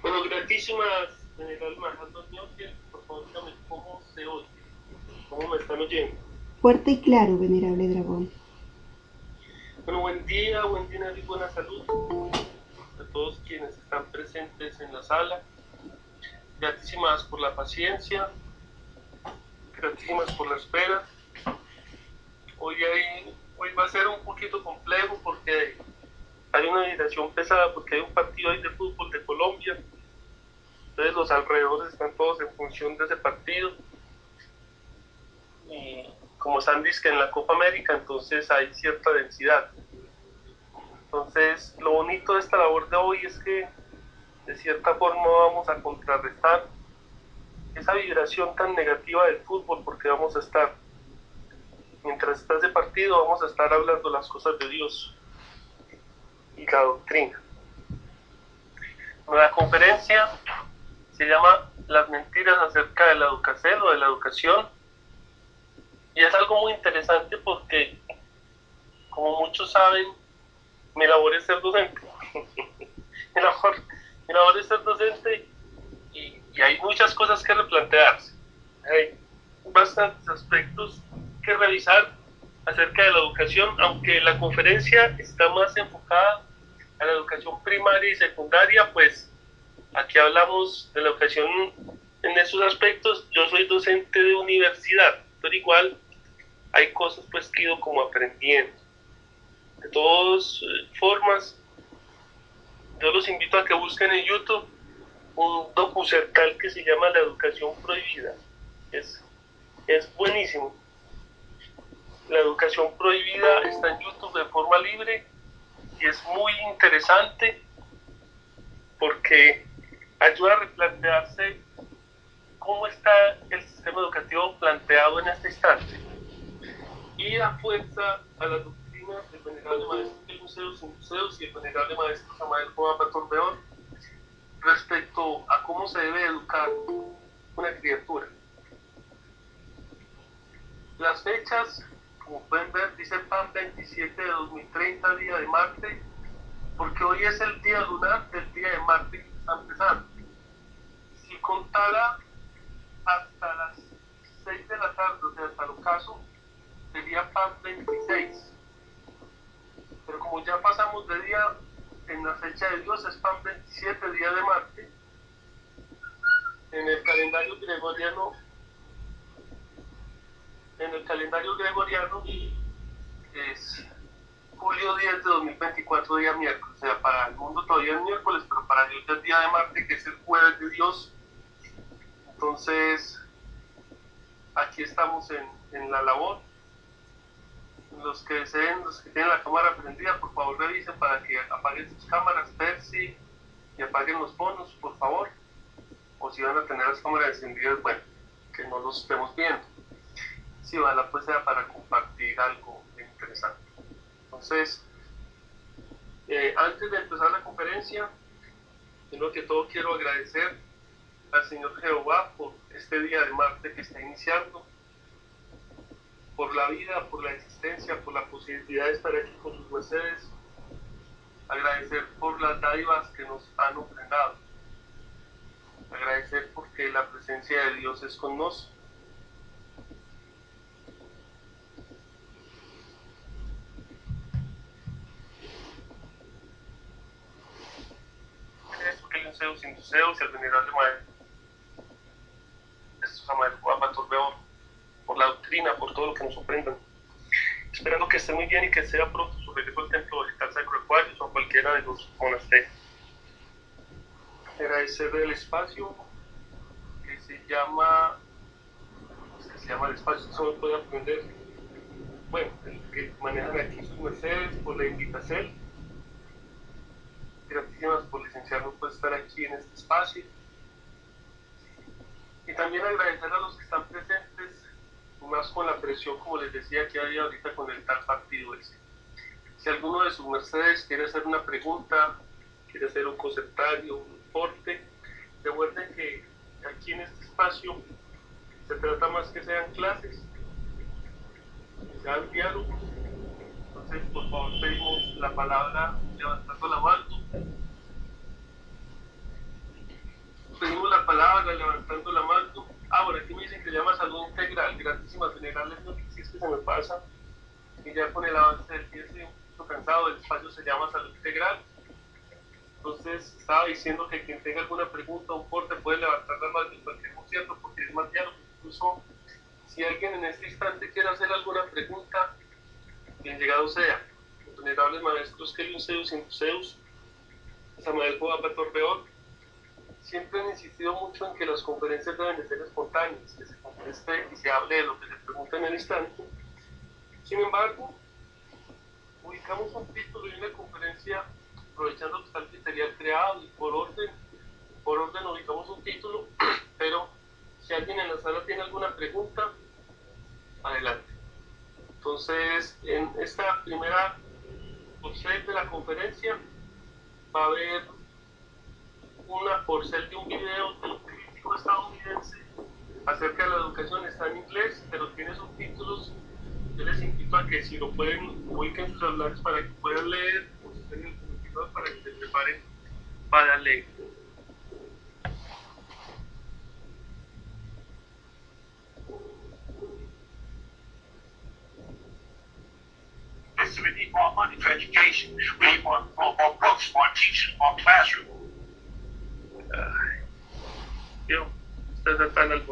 Bueno, gratísimas, general Majando Ñoque, por favor dígame cómo se oye, cómo me están oyendo. Fuerte y claro, venerable dragón. Bueno, buen día y buena salud a todos quienes están presentes en la sala. Gratísimas por la paciencia, gratísimas por la espera. Hoy va a ser un poquito complejo porque hay una vibración pesada, porque hay un partido ahí de fútbol de Colombia. Entonces los alrededores están todos en función de ese partido. Y como están que en la Copa América, entonces hay cierta densidad. Entonces, lo bonito de esta labor de hoy es que de cierta forma vamos a contrarrestar esa vibración tan negativa del fútbol, porque vamos a estar, mientras está ese partido, vamos a estar hablando las cosas de Dios y la doctrina. La conferencia se llama Las mentiras acerca de la educación o de la educación, y es algo muy interesante porque, como muchos saben, mi labor es ser docente. mi labor es ser docente y hay muchas cosas que replantearse. Hay bastantes aspectos que revisar acerca de la educación, aunque la conferencia está más enfocada a la educación primaria y secundaria, pues aquí hablamos de la educación en esos aspectos. Yo soy docente de universidad, pero igual hay cosas pues que he ido como aprendiendo. De todas formas, yo los invito a que busquen en YouTube un documental que se llama La educación prohibida. Es buenísimo. La educación prohibida está en YouTube de forma libre y es muy interesante porque ayuda a replantearse cómo está el sistema educativo planteado en este instante y da fuerza a las doctrinas del venerable maestro de museos y museos y el venerable maestro Samael Juan Patorbeón respecto a cómo se debe educar una criatura. Las fechas, como pueden ver, dice PAN 27 de 2030, día de Marte, porque hoy es el día lunar del día de Marte que está empezando. Si contara hasta las 6 de la tarde, o sea, hasta el ocaso, sería PAN 26. Pero como ya pasamos de día, en la fecha de Dios es PAN 27, día de Marte. En el calendario gregoriano, es julio 10 de 2024, día miércoles. O sea, para el mundo todavía es miércoles, pero para Dios ya es día de Marte, que es el jueves de Dios. Entonces, aquí estamos en la labor. Los que deseen, los que tienen la cámara prendida, por favor revisen para que apaguen sus cámaras, Percy, y apaguen los bonos, por favor. O si van a tener las cámaras encendidas, bueno, que no los estemos viendo. Si ojalá pues sea para compartir algo interesante. Entonces, antes de empezar la conferencia, primero que todo quiero agradecer al Señor Jehová por este día de Marte que está iniciando, por la vida, por la existencia, por la posibilidad de estar aquí con sus mercedes, agradecer por las dádivas que nos han ofrendado, agradecer porque la presencia de Dios es con nosotros. Porque el Zeus sin Zeus y el venerable maestro Samael Juan Patorbeón, por la doctrina, por todo lo que nos ofrendan. Esperando que esté muy bien y que sea pronto su regreso al templo vegetal Sacro Acuarios o a cualquiera de los monasterios. Agradecer el espacio que se llama el espacio, eso me puede aprender. Bueno, el que manejan aquí sus mercedes, por la invitación. Gratísimas por licenciarnos por estar aquí en este espacio. Y también agradecer a los que están presentes, más con la presión, como les decía, que hay ahorita con el tal partido ese. Si alguno de sus mercedes quiere hacer una pregunta, quiere hacer un comentario, un aporte, recuerden que aquí en este espacio se trata más que sean clases, que sean diálogos. Entonces, por favor, pedimos la palabra levantando la mano. levantando la mano. Bueno, aquí me dicen que se llama salud integral, grandísimas generales, no sé si es que se me pasa. Y ya con el avance del día estoy un poquito cansado, el espacio se llama salud integral. Entonces estaba diciendo que quien tenga alguna pregunta o un porte puede levantar la mano en cualquier concierto porque es más diálogo. Incluso si alguien en este instante quiere hacer alguna pregunta, bien llegado sea. Los venerables maestros Kelvin Zeus y Zeus, Samael Boaba Torreón, siempre han insistido mucho en que las conferencias deben de ser espontáneas, que se conteste y se hable de lo que se pregunta en el instante. Sin embargo, ubicamos un título y una conferencia aprovechando que está el material creado y por orden ubicamos un título, pero si alguien en la sala tiene alguna pregunta, adelante. Entonces, en esta primera porcel de la conferencia va a haber una porcel de un video de un crítico estadounidense acerca de la educación. Está en inglés, pero tiene subtítulos. Yo les invito a que si lo pueden, ubiquen sus celulares para que puedan leer, o si tienen el computador para que se preparen para leer. We need more money for education. We need more books, more teachers, more classrooms.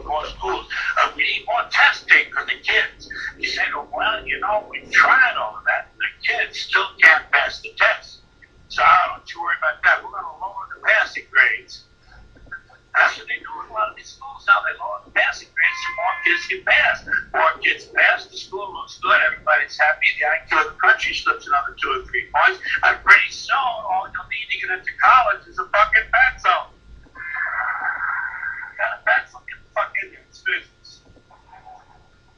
More schools. We need more testing for the kids. You say, well, we've tried all of that. The kids still can't pass the test. So don't you worry about that. We're going to lower the passing grades. That's what they do in a lot of these schools now. They lower the passing grades so more kids can pass. More kids pass, the school looks good, everybody's happy, the IQ of the country slips another 2 or 3 points, and pretty soon all you'll need to get into college is a fucking pencil. You got a pencil, get the fuck in there, it's business.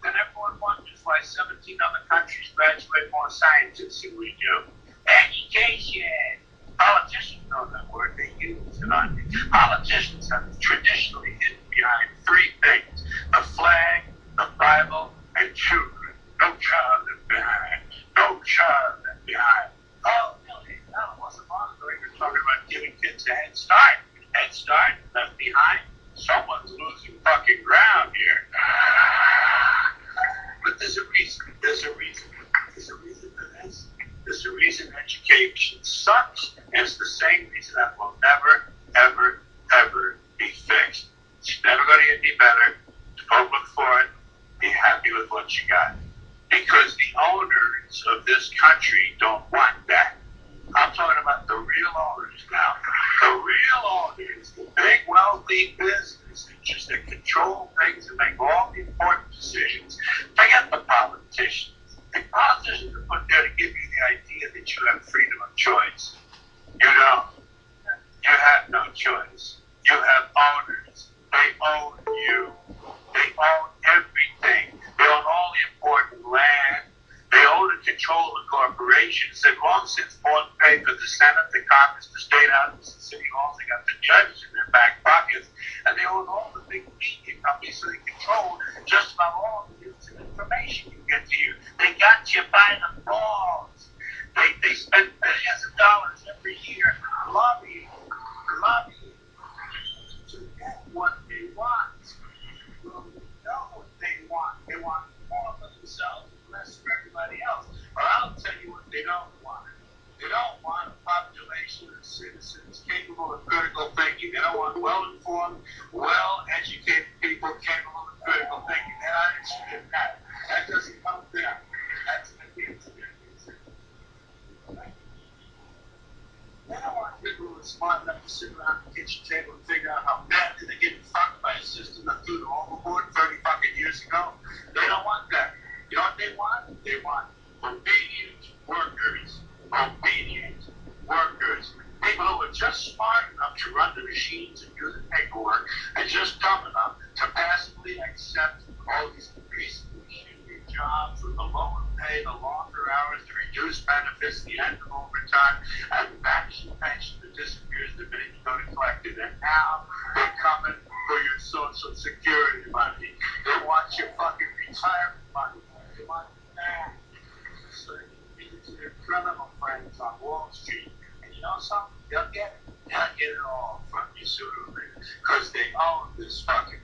Then everyone wonders why 17 other countries graduate more scientists than we do. Education. Politicians know that word, they use it on it. Politicians have traditionally hidden behind 3 things: the flag, the Bible, and children. No child left behind. No child left behind. Oh, really? That wasn't long ago. We were talking about giving kids a head start. Head start, left behind. Someone's losing fucking ground here. But there's a reason. There's a reason. There's a reason for this. There's a reason education sucks. And it's the same reason that will never, ever, ever be fixed. It's never going to get any better. Don't look for it. Be happy with what you got. Because the owners of this country don't want that. I'm talking about the real owners now. The real owners, the big wealthy business interests that control things and make all the important decisions. Forget the politicians. The politicians are put there to give you the idea that you have freedom of choice. You don't. You have no choice. You have owners. They own you. They own everything. They own all the important land. They own and control the corporations. They've long since bought and paid for the Senate, the Congress, the state houses, the city halls. They got the judges in their back pockets. And they own all the big media companies, so they control just about all the news and information you get to you. They got you by the balls. They spend billions of dollars every year lobbying to get what they want. Well, they know what they want. They want more for themselves and less for everybody else. But I'll tell you what they don't want. They don't want a population of citizens capable of critical thinking. They don't want well-informed, well-educated people capable of critical thinking. They're not interested in that. That doesn't come there. That's the answer. They don't want people who are smart enough to sit around the kitchen table and figure out how badly they're getting fucked by a system that threw them overboard 30 fucking years ago. They don't want that. You know what they want? They want obedient workers. Obedient workers. People who are just smart enough to run the machines and do the paperwork and just dumb enough to passively accept all these increasingly jobs with the lower pay, the longer hours, the reduced benefits, the end of overtime, and the vanishing pension that disappears the minute you go to collect it. And now they're coming for your Social Security money. They want your fucking retirement money. They want that. So they can give it to their criminal friends on Wall Street. And you know something? They'll get it. They'll get it all from you sooner or later. Because they own this fucking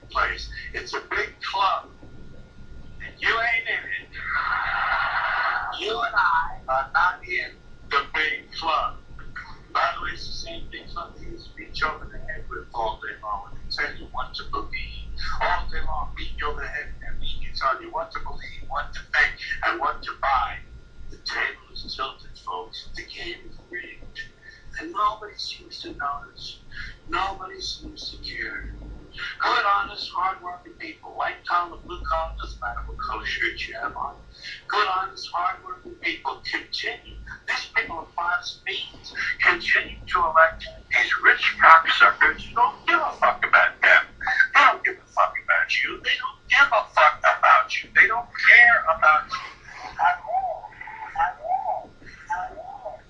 same thing some things beat you over the head with all day long. When they tell you what to believe, all day long, beat you over the head and beat you, tell you what to believe, what to think, and what to buy. The table is tilted, folks. The game is rigged. And nobody seems to notice. Nobody seems to care. Good, honest, hard-working people, white collar, blue collar, doesn't matter what color shirt you have on. Good, honest, hard-working people continue. These people of 5 speeds continue to elect these rich cocksuckers who don't give a fuck about them. They don't give a fuck about you. They don't give a fuck about you. They don't care about you at all. At all. At all.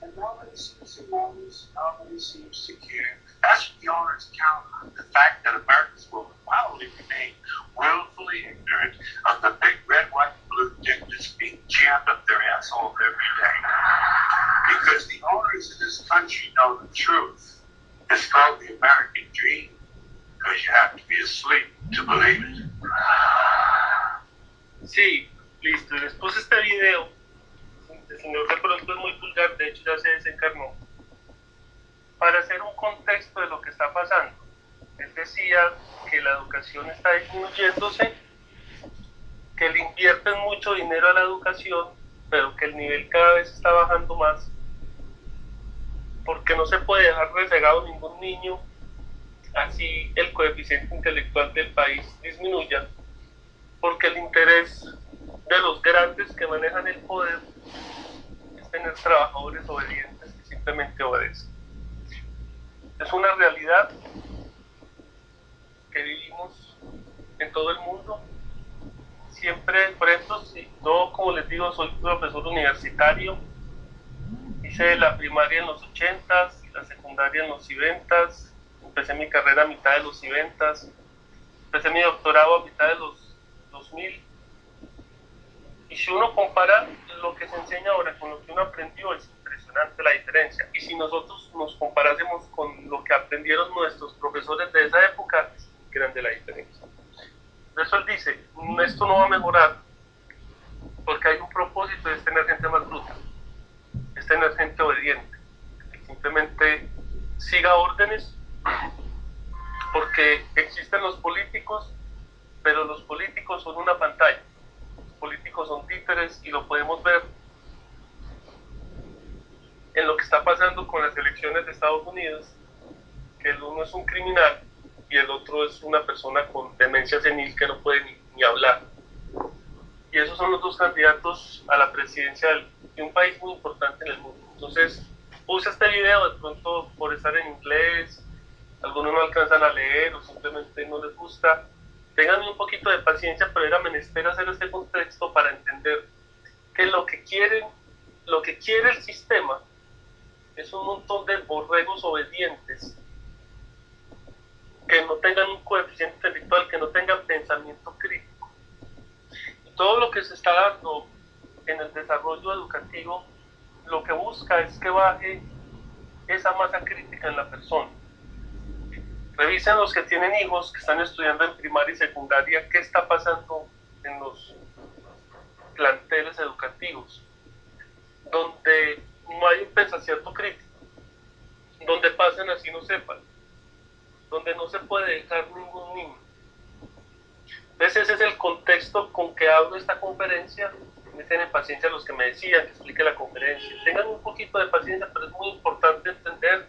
And nobody seems to notice, nobody seems to care. That's what the owners count on. The fact that Americans will probably remain willfully ignorant of the big red, white, and blue dick that's being jammed up their asshole every day. Because the owners of this country know the truth. It's called the American dream. Because you have to be asleep to believe it. Sí, listo. Les puse este video. El señor de pronto es muy vulgar, de hecho ya se desencarnó. Para hacer un contexto de lo que está pasando. Él decía que la educación está disminuyéndose, que le invierten mucho dinero a la educación, pero que el nivel cada vez está bajando más, porque no se puede dejar rezagado ningún niño, así el coeficiente intelectual del país disminuya, porque el interés de los grandes que manejan el poder es tener trabajadores obedientes que simplemente obedecen. Es una realidad que vivimos en todo el mundo. Siempre, por ejemplo, si yo, como les digo, soy profesor universitario, hice la primaria en los 80s, la secundaria en los 90s, empecé mi carrera a mitad de los 90s, empecé mi doctorado a mitad de los 2000, y si uno compara lo que se enseña ahora con lo que uno aprendió, es impresionante la diferencia. Y si nosotros nos comparásemos con lo que aprendieron nuestros profesores de esa época, es grande la diferencia. Por eso él dice, esto no va a mejorar, porque hay un propósito, es tener gente más bruta, es tener gente obediente, que simplemente siga órdenes, porque existen los políticos, pero los políticos son una pantalla, los políticos son títeres, y lo podemos ver en lo que está pasando con las elecciones de Estados Unidos, que el uno es un criminal y el otro es una persona con demencia senil que no puede ni hablar. Y esos son los dos candidatos a la presidencia de un país muy importante en el mundo. Entonces, puse este video de pronto por estar en inglés, algunos no alcanzan a leer o simplemente no les gusta. Tengan un poquito de paciencia, pero era menester hacer este contexto para entender que lo que quiere el sistema es un montón de borregos obedientes que no tengan un coeficiente intelectual, que no tengan pensamiento crítico. Y todo lo que se está dando en el desarrollo educativo, lo que busca es que baje esa masa crítica en la persona. Revisen los que tienen hijos, que están estudiando en primaria y secundaria, qué está pasando en los planteles educativos, donde no hay un pensamiento crítico, donde pasan así no sepan, donde no se puede dejar ningún niño. Entonces ese es el contexto con que abro esta conferencia. Me tienen paciencia los que me decían que explique la conferencia. Tengan un poquito de paciencia, pero es muy importante entender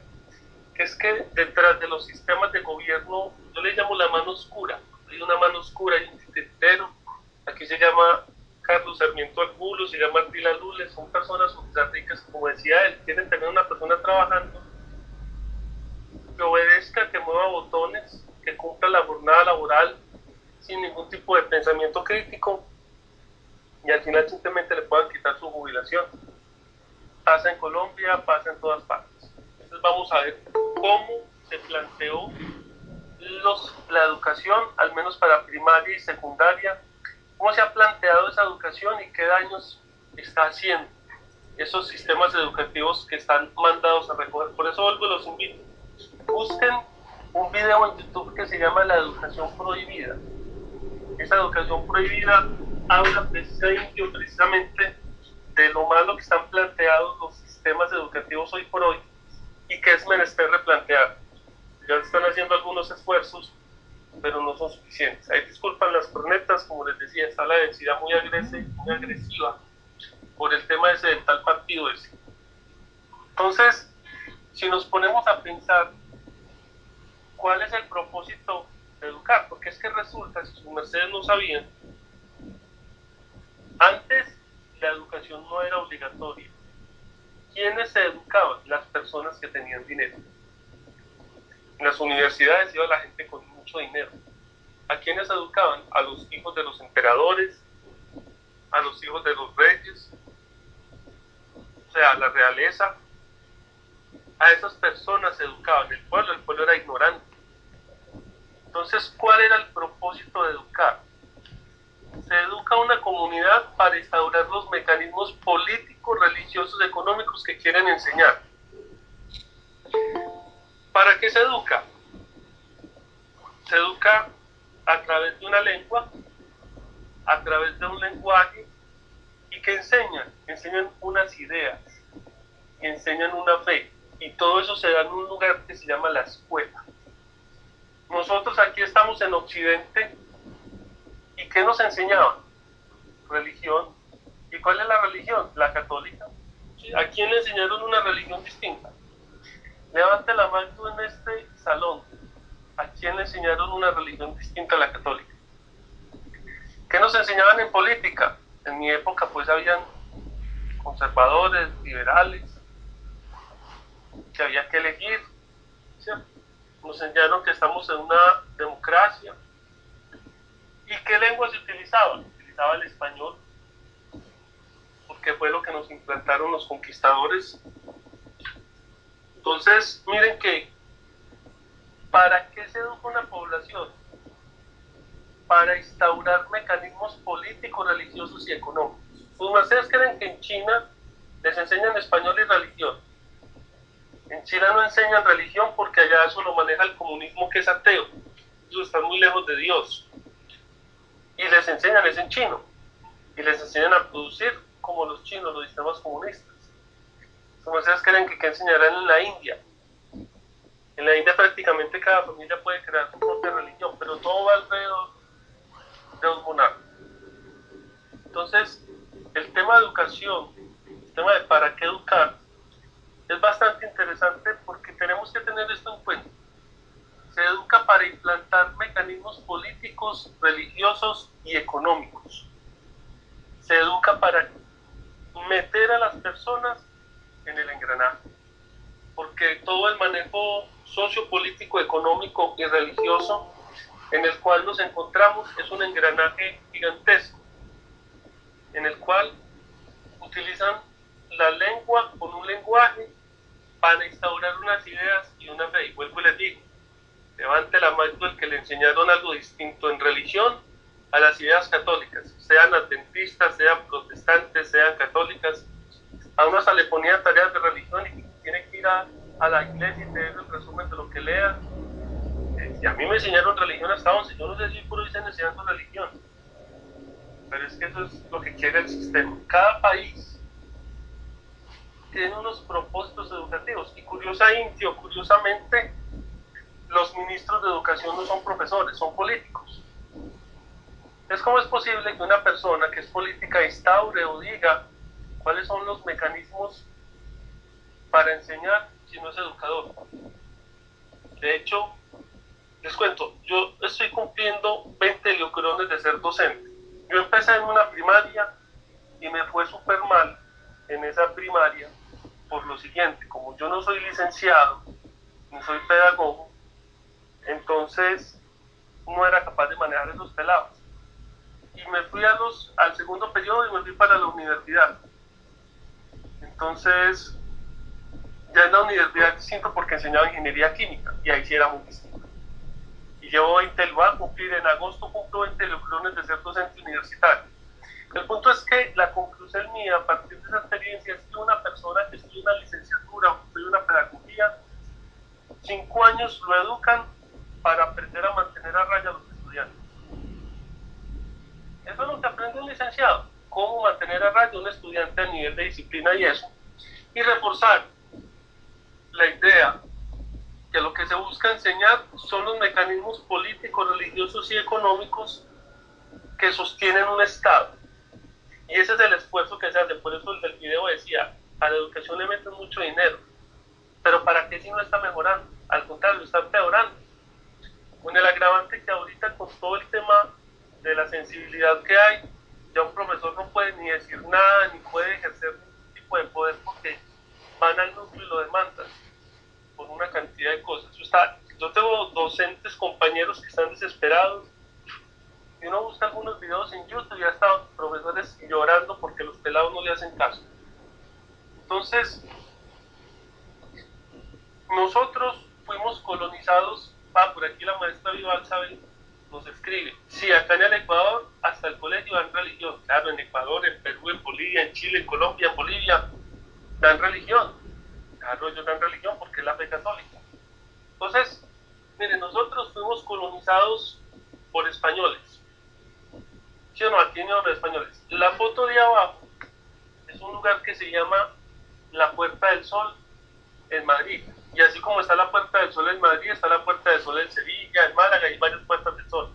que es que detrás de los sistemas de gobierno, yo le llamo la mano oscura. Hay una mano oscura, hay un titiritero. Aquí se llama Carlos Sarmiento Angulo, se llama Ardila Lules. Son personas ultra ricas, como decía él, quieren tener una persona trabajando que obedezca, que mueva botones, que cumpla la jornada laboral sin ningún tipo de pensamiento crítico, y al final simplemente le puedan quitar su jubilación. Pasa en Colombia, pasa en todas partes. Entonces vamos a ver cómo se planteó la educación, al menos para primaria y secundaria, cómo se ha planteado esa educación y qué daños está haciendo esos sistemas educativos que están mandados a recoger. Por eso vuelvo y los invito. Busquen un video en YouTube que se llama La Educación Prohibida. Esa educación prohibida habla precisamente de lo malo que están planteados los sistemas educativos hoy por hoy y que es menester replantear. Ya están haciendo algunos esfuerzos, pero no son suficientes. Ahí disculpan las cornetas, como les decía, está la densidad muy agresiva por el tema ese del tal partido ese. Entonces, si nos ponemos a pensar cuál es el propósito de educar, porque es que resulta, si ustedes no sabían, antes la educación no era obligatoria. ¿Quiénes se educaban? Las personas que tenían dinero. En las universidades iba la gente con mucho dinero. ¿A quiénes se educaban? A los hijos de los emperadores, a los hijos de los reyes, o sea, a la realeza. A esas personas se educaban. El pueblo era ignorante. Entonces, ¿cuál era el propósito de educar? Se educa a una comunidad para instaurar los mecanismos políticos, religiosos, económicos que quieren enseñar. ¿Para qué se educa? Se educa a través de una lengua, a través de un lenguaje, y que enseñan unas ideas, enseñan una fe, y todo eso se da en un lugar que se llama la escuela. Nosotros aquí estamos en Occidente, ¿y qué nos enseñaban? Religión. ¿Y cuál es la religión? La católica. ¿A quién le enseñaron una religión distinta? Levante la mano en este salón. ¿A quién le enseñaron una religión distinta a la católica? ¿Qué nos enseñaban en política? En mi época pues habían conservadores, liberales, que había que elegir, ¿cierto? Nos enseñaron que estamos en una democracia. ¿Y qué lengua se utilizaba? Se utilizaba el español, porque fue lo que nos implantaron los conquistadores. Entonces, miren que, ¿para qué se educa una población? Para instaurar mecanismos políticos, religiosos y económicos. ¿Ustedes creen que en China les enseñan español y religión? En China no enseñan religión porque allá eso lo maneja el comunismo, que es ateo. Ellos están muy lejos de Dios. Y les enseñan es en chino. Y les enseñan a producir como los chinos, los sistemas comunistas. ¿Ustedes creen que enseñarán en la India? En la India prácticamente cada familia puede crear su propia religión, pero todo va alrededor de un monarca. Entonces, el tema de educación, el tema de para qué educar, es bastante interesante porque tenemos que tener esto en cuenta. Se educa para implantar mecanismos políticos, religiosos y económicos. Se educa para meter a las personas en el engranaje, porque todo el manejo sociopolítico, económico y religioso en el cual nos encontramos es un engranaje gigantesco, en el cual utilizan la lengua con un lenguaje para instaurar unas ideas y una fe. Y vuelvo y les digo, levante la mano el que le enseñaron algo distinto en religión a las ideas católicas, sean adventistas, sean protestantes, sean católicas. A uno hasta le ponían tareas de religión y tiene que ir a la iglesia y tener el resumen de lo que lea. Y a mí me enseñaron religión hasta 11. Yo no sé si puro dicen enseñando religión, pero es que eso es lo que quiere el sistema. Cada país tiene unos propósitos educativos y curiosamente los ministros de educación no son profesores, son políticos. Entonces, ¿cómo es posible que una persona que es política instaure o diga cuáles son los mecanismos para enseñar si no es educador? De hecho, les cuento, yo estoy cumpliendo 20 lucrones de ser docente. Yo empecé en una primaria y me fue súper mal en esa primaria por lo siguiente: como yo no soy licenciado, ni soy pedagogo, entonces no era capaz de manejar esos pelados. Y me fui al segundo periodo y me fui para la universidad. Entonces, ya en la universidad es distinto porque enseñaba ingeniería química y ahí sí era muy distinto. Y llevo 20, lo voy a cumplir en agosto, cumplo 20 lucrones de ser docente universitario. El punto es que la conclusión mía a partir de esa experiencia es que una persona que estudia una licenciatura o que estudia una pedagogía, 5 años lo educan para aprender a mantener a raya a los estudiantes. Eso es lo que aprende un licenciado licenciado, cómo mantener a raya a un estudiante a nivel de disciplina y eso, y reforzar la idea que lo que se busca enseñar son los mecanismos políticos, religiosos y económicos que sostienen un Estado. Y ese es el esfuerzo que se hace. Por eso el del video decía, a la educación le meten mucho dinero, pero ¿para qué si no está mejorando? Al contrario, está empeorando. Con el agravante que ahorita con todo el tema de la sensibilidad que hay, ya un profesor no puede ni decir nada, ni puede ejercer ningún tipo de poder porque van al núcleo y lo demandan por una cantidad de cosas. Yo tengo docentes, compañeros que están desesperados, y uno busca algunos videos en YouTube y hasta profesores llorando porque los pelados no le hacen caso. Entonces, nosotros fuimos colonizados. Por aquí la maestra Vival sabe, nos escribe, sí, acá en el Ecuador hasta el colegio dan religión. Claro, en Ecuador, en Perú, en Bolivia, en Chile, en Colombia, en Bolivia dan religión. Claro, ellos dan religión porque es la fe católica. Entonces, miren, nosotros fuimos colonizados por españoles. ¿Sí o no? Aquí no los españoles. La foto de abajo es un lugar que se llama la Puerta del Sol en Madrid. Y así como está la Puerta del Sol en Madrid, está la Puerta del Sol en Sevilla, en Málaga, hay varias puertas del sol.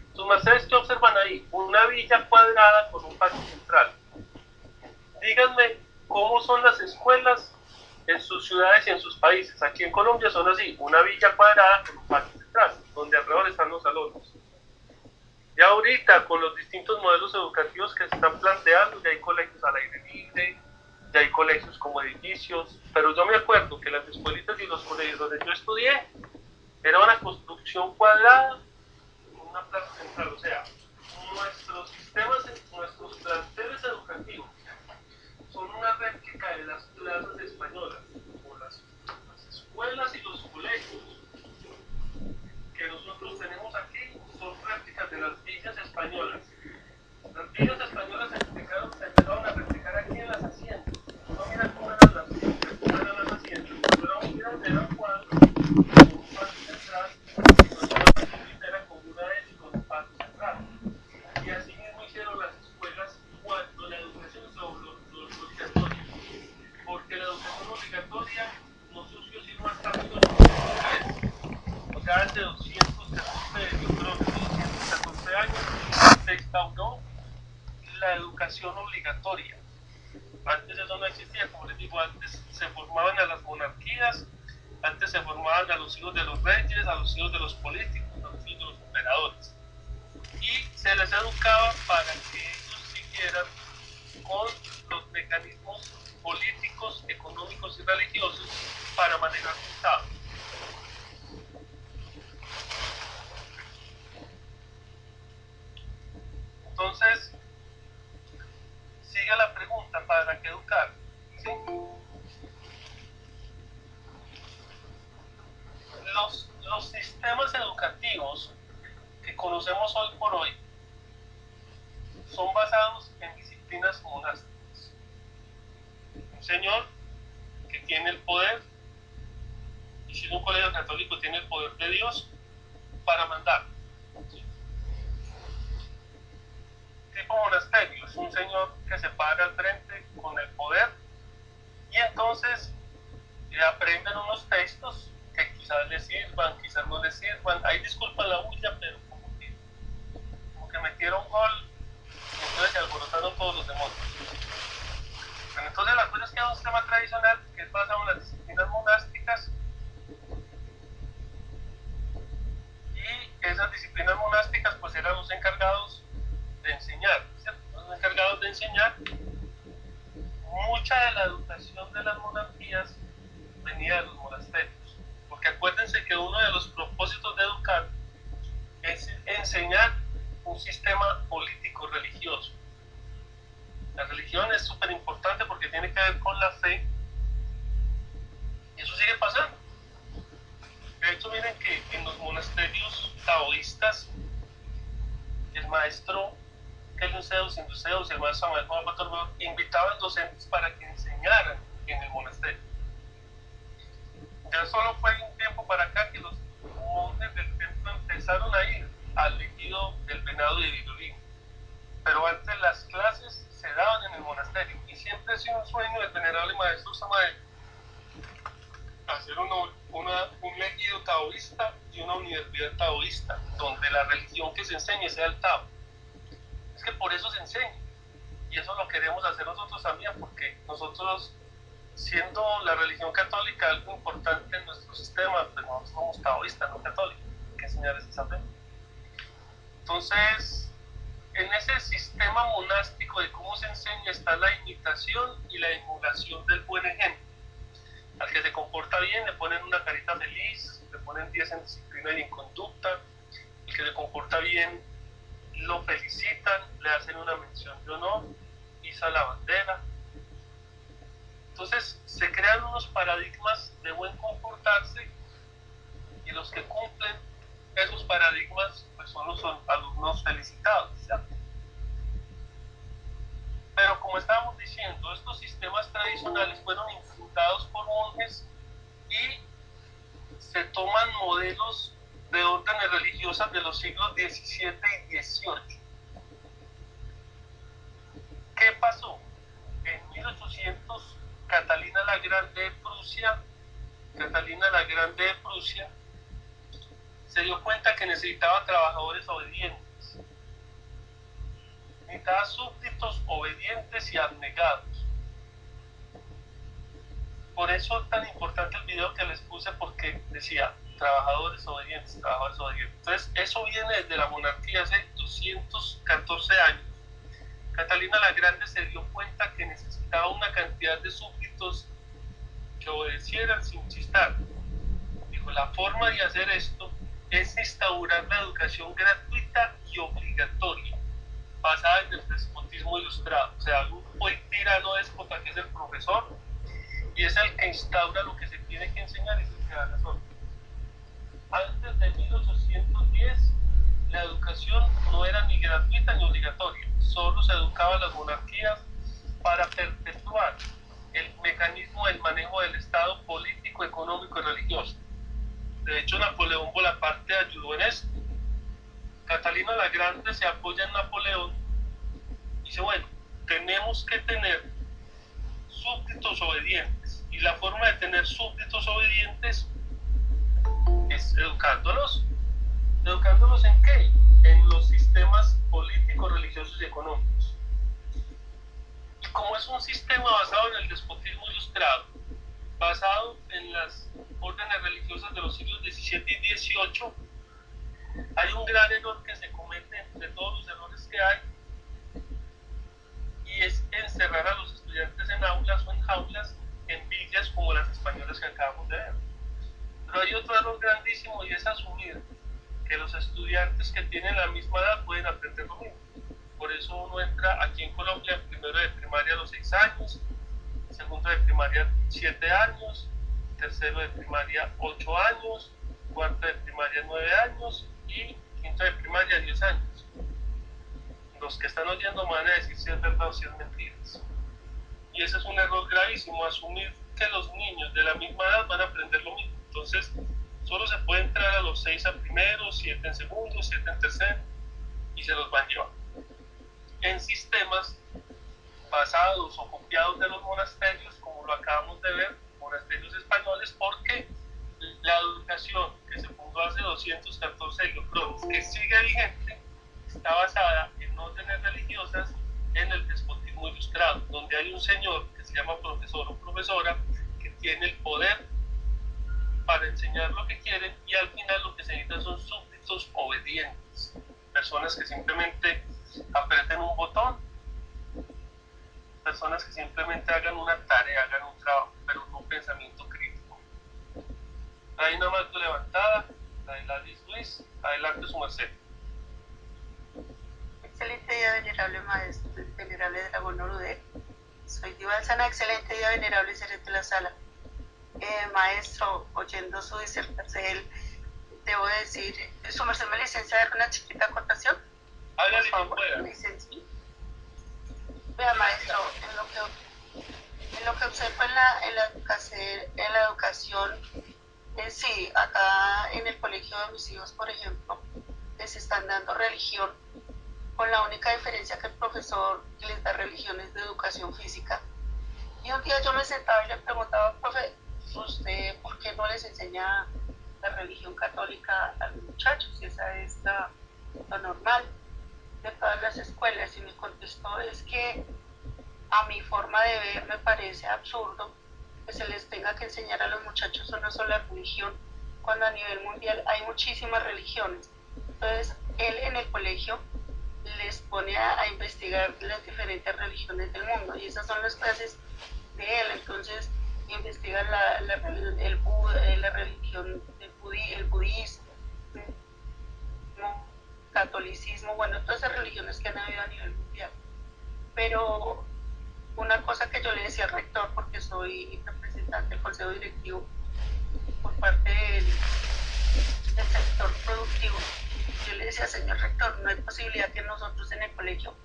Entonces, mercedes, ¿qué observan ahí? Una villa cuadrada con un patio central. Díganme cómo son las escuelas en sus ciudades y en sus países. Aquí en Colombia son así, una villa cuadrada con un patio central, donde alrededor están los salones. Y ahorita, con los distintos modelos educativos que se están planteando, ya hay colegios al aire libre, ya hay colegios como edificios, pero yo me acuerdo que las escuelitas y los colegios donde yo estudié era una construcción cuadrada con una plaza central. O sea, nuestros sistemas, nuestros planteles educativos son una réplica de las plazas españolas, o las escuelas y los colegios que nosotros tenemos aquí son réplicas de las villas españolas. Las villas españolas se empezaron a replicar aquí en las haciendas. No, mira cómo eran las haciendas, pero era un gran cuadro con un patio central, y era como una S con un patio central. Y así mismo hicieron las escuelas cuando la educación es obligatoria. Porque la educación obligatoria no surgió sino hasta 1910. O sea, hace 214 años se instauró la educación obligatoria. Antes eso no existía, como les digo, antes se formaban a las monarquías, antes se formaban a los hijos de los reyes, a los hijos de los políticos, a los hijos de los emperadores. Y se les educaba para que ellos siguieran con los mecanismos políticos, económicos y religiosos para manejar su Estado. Entonces, sigue la pregunta, ¿para qué educar? ¿Sí? Los sistemas educativos que conocemos hoy por hoy son basados en disciplinas monásticas. Un señor que tiene el poder, y si es un colegio católico tiene el poder de Dios para mandar. Tipo monasterio, es un señor que se para al frente con el poder y entonces aprenden unos textos que quizás les sirvan, quizás no les sirvan. Ahí disculpan la bulla, pero como que metieron gol y entonces se alborotaron todos los demonios. Pero entonces la cosa es que es un sistema tradicional que es basado en las disciplinas monásticas, y esas disciplinas monásticas pues eran los encargados de enseñar, ¿cierto? Los encargados de enseñar. Mucha de la educación de las monarquías venía de los monasterios, porque acuérdense que uno de los propósitos de educar es enseñar un sistema político religioso. La religión es súper importante porque tiene que ver con la fe, y eso sigue pasando. De hecho, miren que en los monasterios taoístas, el maestro Kelun-Zeus, Induceus y el maestro Samuel Mohamed invitaban docentes para que enseñaran en el monasterio. Ya solo fue un tiempo para acá que los monjes del templo empezaron a ir al ejido del Venado y de Vilolín. Pero antes las y siempre ha sido un sueño del venerable maestro Samael hacer un ejido taoísta y una universidad taoísta, donde la religión que se enseñe sea el Tao. Es que por eso se enseña, y eso lo queremos hacer nosotros también, porque nosotros, siendo la religión católica algo importante en nuestro sistema, pues nosotros somos taoístas, no católicos, hay que enseñar esa fe. Entonces, en ese sistema monástico de cómo se enseña está la imitación y la emulación del buen ejemplo. Al que se comporta bien le ponen una carita feliz, le ponen 10 en disciplina y en conducta. El que se comporta bien lo felicitan, le hacen una mención de honor, iza la bandera. Entonces se crean unos paradigmas de buen comportarse, y los que cumplen esos paradigmas pues son los alumnos felicitados, ¿cierto? Pero como estábamos diciendo, estos sistemas tradicionales fueron infundados por monjes y se toman modelos de órdenes religiosas de los siglos XVII y XVIII. ¿Qué pasó? En 1800, Catalina la Grande de Prusia se dio cuenta que necesitaba trabajadores obedientes. Necesitaba súbditos obedientes y abnegados. Por eso es tan importante el video que les puse, porque decía trabajadores obedientes, trabajadores obedientes. Entonces eso viene desde la monarquía hace 214 años. Catalina la Grande se dio cuenta que necesitaba una cantidad de súbditos que obedecieran sin chistar. Dijo, la forma de hacer esto es instaurar la educación gratuita y obligatoria, basada en el despotismo ilustrado. O sea, un buen tirano déspota que es el profesor, y es el que instaura lo que se tiene que enseñar y es el que da las órdenes. Antes de 1810, la educación no era ni gratuita ni obligatoria, solo se educaba a las monarquías para perpetuar el mecanismo del manejo del Estado político, económico y religioso. De hecho, Napoleón Bonaparte ayudó en esto. Catalina la Grande se apoya en Napoleón y dice, bueno, tenemos que tener súbditos obedientes, y la forma de tener súbditos obedientes es educándolos. ¿Educándolos en qué? En los sistemas políticos, religiosos y económicos. Y como es un sistema basado en el despotismo ilustrado, basado en las órdenes religiosas de los siglos XVII y XVIII, hay un gran error que se comete entre todos los errores que hay, y es encerrar a los estudiantes en aulas o en jaulas, en villas como las españolas que acabamos de ver. Pero hay otro error grandísimo, y es asumir que los estudiantes que tienen la misma edad pueden aprender lo mismo. Por eso uno entra aquí en Colombia en primero de primaria a los 6 años, segundo de primaria 7 años, tercero de primaria 8 años, cuarto de primaria 9 años y quinto de primaria 10 años. Los que están oyendo van a decir si es verdad o si es mentira. Y ese es un error gravísimo, asumir que los niños de la misma edad van a aprender lo mismo. Entonces, solo se puede entrar a los 6 a primero, 7 en segundo, 7 en tercero, y se los van llevando. En sistemas basados o copiados de los monasterios, como lo acabamos de ver, monasterios españoles, porque la educación que se fundó hace 214 años, que sigue vigente, está basada en órdenes religiosas, en el despotismo ilustrado, donde hay un señor que se llama profesor o profesora que tiene el poder para enseñar lo que quieren, y al final lo que se necesita son súbditos obedientes, personas que simplemente aprieten un botón, personas que simplemente hagan una tarea, hagan un trabajo, pero no pensamiento crítico. Hay una mano levantada, la de Ladis Luis, adelante su merced. Excelente día, venerable maestro, venerable Dragón Orudel. Soy Diva Sana, excelente día, venerable Cereto de la Sala. Maestro, oyendo su disertación, debo decir, ¿su merced me licencia a dar una chiquita acotación? Hágale, por favor, pueda. licencia. Vea, maestro, en lo que observo en la educación, sí, acá en el colegio de mis hijos, por ejemplo, les están dando religión, con la única diferencia que el profesor les da religiones de educación física. Y un día yo me sentaba y le preguntaba, profe, ¿usted por qué no les enseña la religión católica a los muchachos? Si esa es lo normal de todas las escuelas. Y me contestó, es que a mi forma de ver me parece absurdo que se les tenga que enseñar a los muchachos una sola religión, cuando a nivel mundial hay muchísimas religiones. Entonces, él en el colegio les pone a investigar las diferentes religiones del mundo, y esas son las clases de él. Entonces, investigan la religión, el budismo, catolicismo, bueno, todas esas religiones que han habido a nivel mundial. Pero una cosa que yo le decía al rector, porque soy representante del consejo directivo por parte del sector productivo, yo le decía, señor rector, no hay posibilidad que nosotros en el colegio,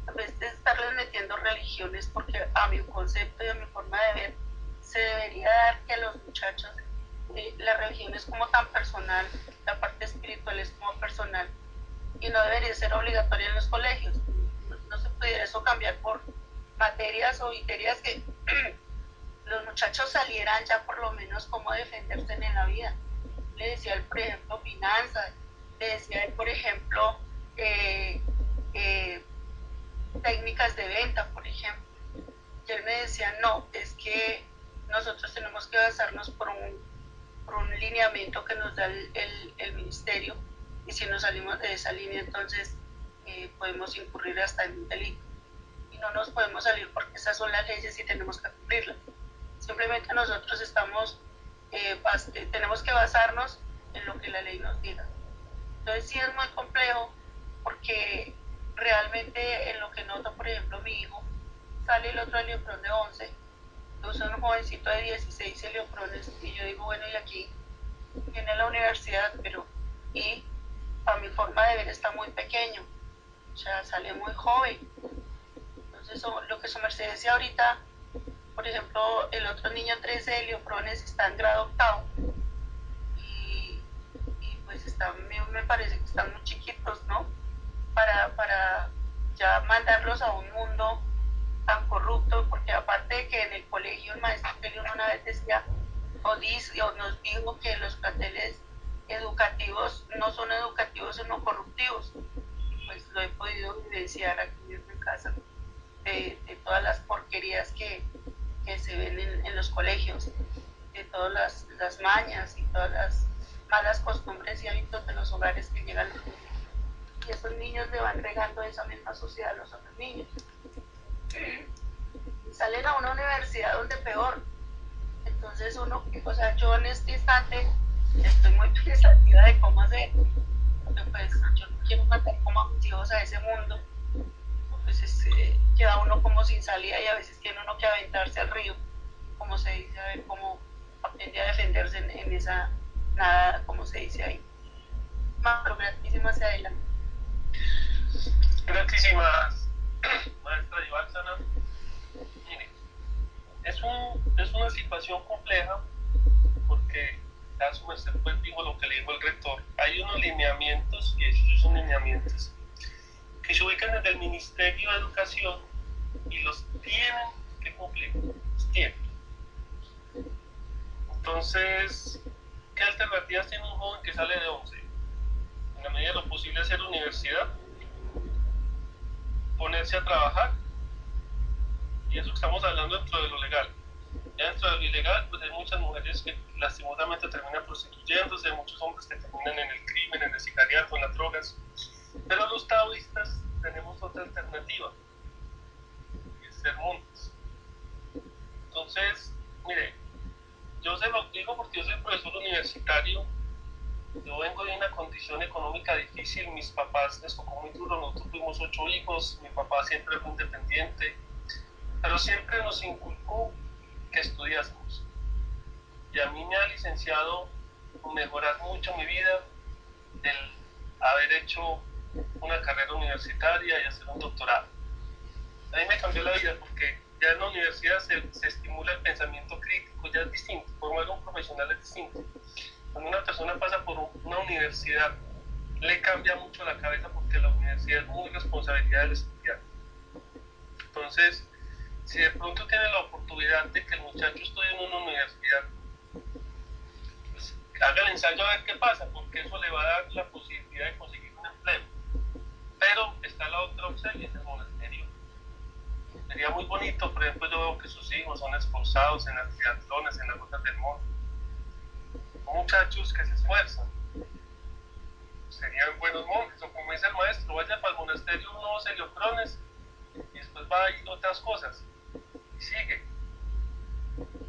en vez de estarles metiendo religiones, porque a mi concepto y a mi forma de ver, se debería dar que a los muchachos la religión es como tan personal, la parte espiritual es como personal, y no debería ser obligatoria en los colegios. No se pudiera eso cambiar por materias o materias que los muchachos salieran ya por lo menos cómo defenderse en la vida. Le decía él, por ejemplo, finanzas, le decía él, por ejemplo, técnicas de venta, por ejemplo. Y él me decía, no, es que nosotros tenemos que basarnos por un lineamiento que nos da el ministerio, y si nos salimos de esa línea, entonces podemos incurrir hasta en un delito. Y no nos podemos salir porque esas son las leyes y tenemos que cumplirlas. Simplemente nosotros tenemos que basarnos en lo que la ley nos diga. Entonces sí es muy complejo, porque realmente en lo que noto, por ejemplo, mi hijo sale el otro Helioprón de 11, yo soy un jovencito de 16 Helioprones, y yo digo, bueno, y aquí viene a la universidad, pero y a mi forma de ver está muy pequeño, o sea, sale muy joven. Entonces, lo que su merced decía ahorita, por ejemplo, el otro niño 13 Helioprones está en grado octavo, y pues me parece que están muy chiquitos, ¿no? Para ya mandarlos a un mundo tan corrupto, porque aparte de que en el colegio el maestro Kelly una vez decía, o nos dijo que los planteles educativos no son educativos sino corruptivos, y pues lo he podido evidenciar aquí mismo en casa, de todas las porquerías que se ven en los colegios, de todas las mañas y todas las malas costumbres y hábitos de los hogares que llegan los niños, y esos niños le van regando esa misma sociedad a los otros niños. Salen a una universidad donde peor. Entonces yo en este instante estoy muy pensativa de cómo hacer, porque pues yo no quiero mandar como a mis hijos a ese mundo, pues queda uno como sin salida, y a veces tiene uno que aventarse al río, como se dice, a ver cómo aprende a defenderse en esa nada, como se dice ahí. Pero gratísima hacia adelante. Gratísimas, maestra Giovanna. Mire, es una situación compleja, porque a su merced pues digo lo que le dijo el rector. Hay unos lineamientos, y esos son lineamientos que se ubican desde el Ministerio de Educación, y los tienen que cumplir, los tienen. Entonces, ¿qué alternativas tiene un joven que sale de 11? En la medida de lo posible hacer universidad, ponerse a trabajar, y eso que estamos hablando dentro de lo legal. Ya dentro de lo ilegal, pues hay muchas mujeres que lastimosamente terminan prostituyéndose, hay muchos hombres que terminan en el crimen, en el sicariato, en las drogas. Pero los taoístas tenemos otra alternativa, que es ser monjes. Entonces, mire, yo se lo digo porque yo soy profesor universitario, yo vengo de una condición económica difícil, mis papás les tocó muy duro, nosotros tuvimos 8 hijos, mi papá siempre fue independiente, pero siempre nos inculcó que estudiásemos. Y a mí me ha licenciado mejorar mucho mi vida el haber hecho una carrera universitaria y hacer un doctorado. A mí me cambió la vida, porque ya en la universidad se estimula el pensamiento crítico, ya es distinto, formar un profesional es distinto. Cuando una persona pasa por una universidad, le cambia mucho la cabeza, porque la universidad es muy responsable responsabilidad del estudiante. Entonces, si de pronto tiene la oportunidad de que el muchacho estudie en una universidad, pues haga el ensayo a ver qué pasa, porque eso le va a dar la posibilidad de conseguir un empleo. Pero está la otra opción y es el monasterio. Sería muy bonito, por ejemplo, yo veo que sus hijos son esforzados en las triatlones, en las rutas del mundo. Son muchachos que se esfuerzan. Serían buenos monjes, o como dice el maestro, vaya para el monasterio unos heliocrones y después va a ir otras cosas. Y sigue.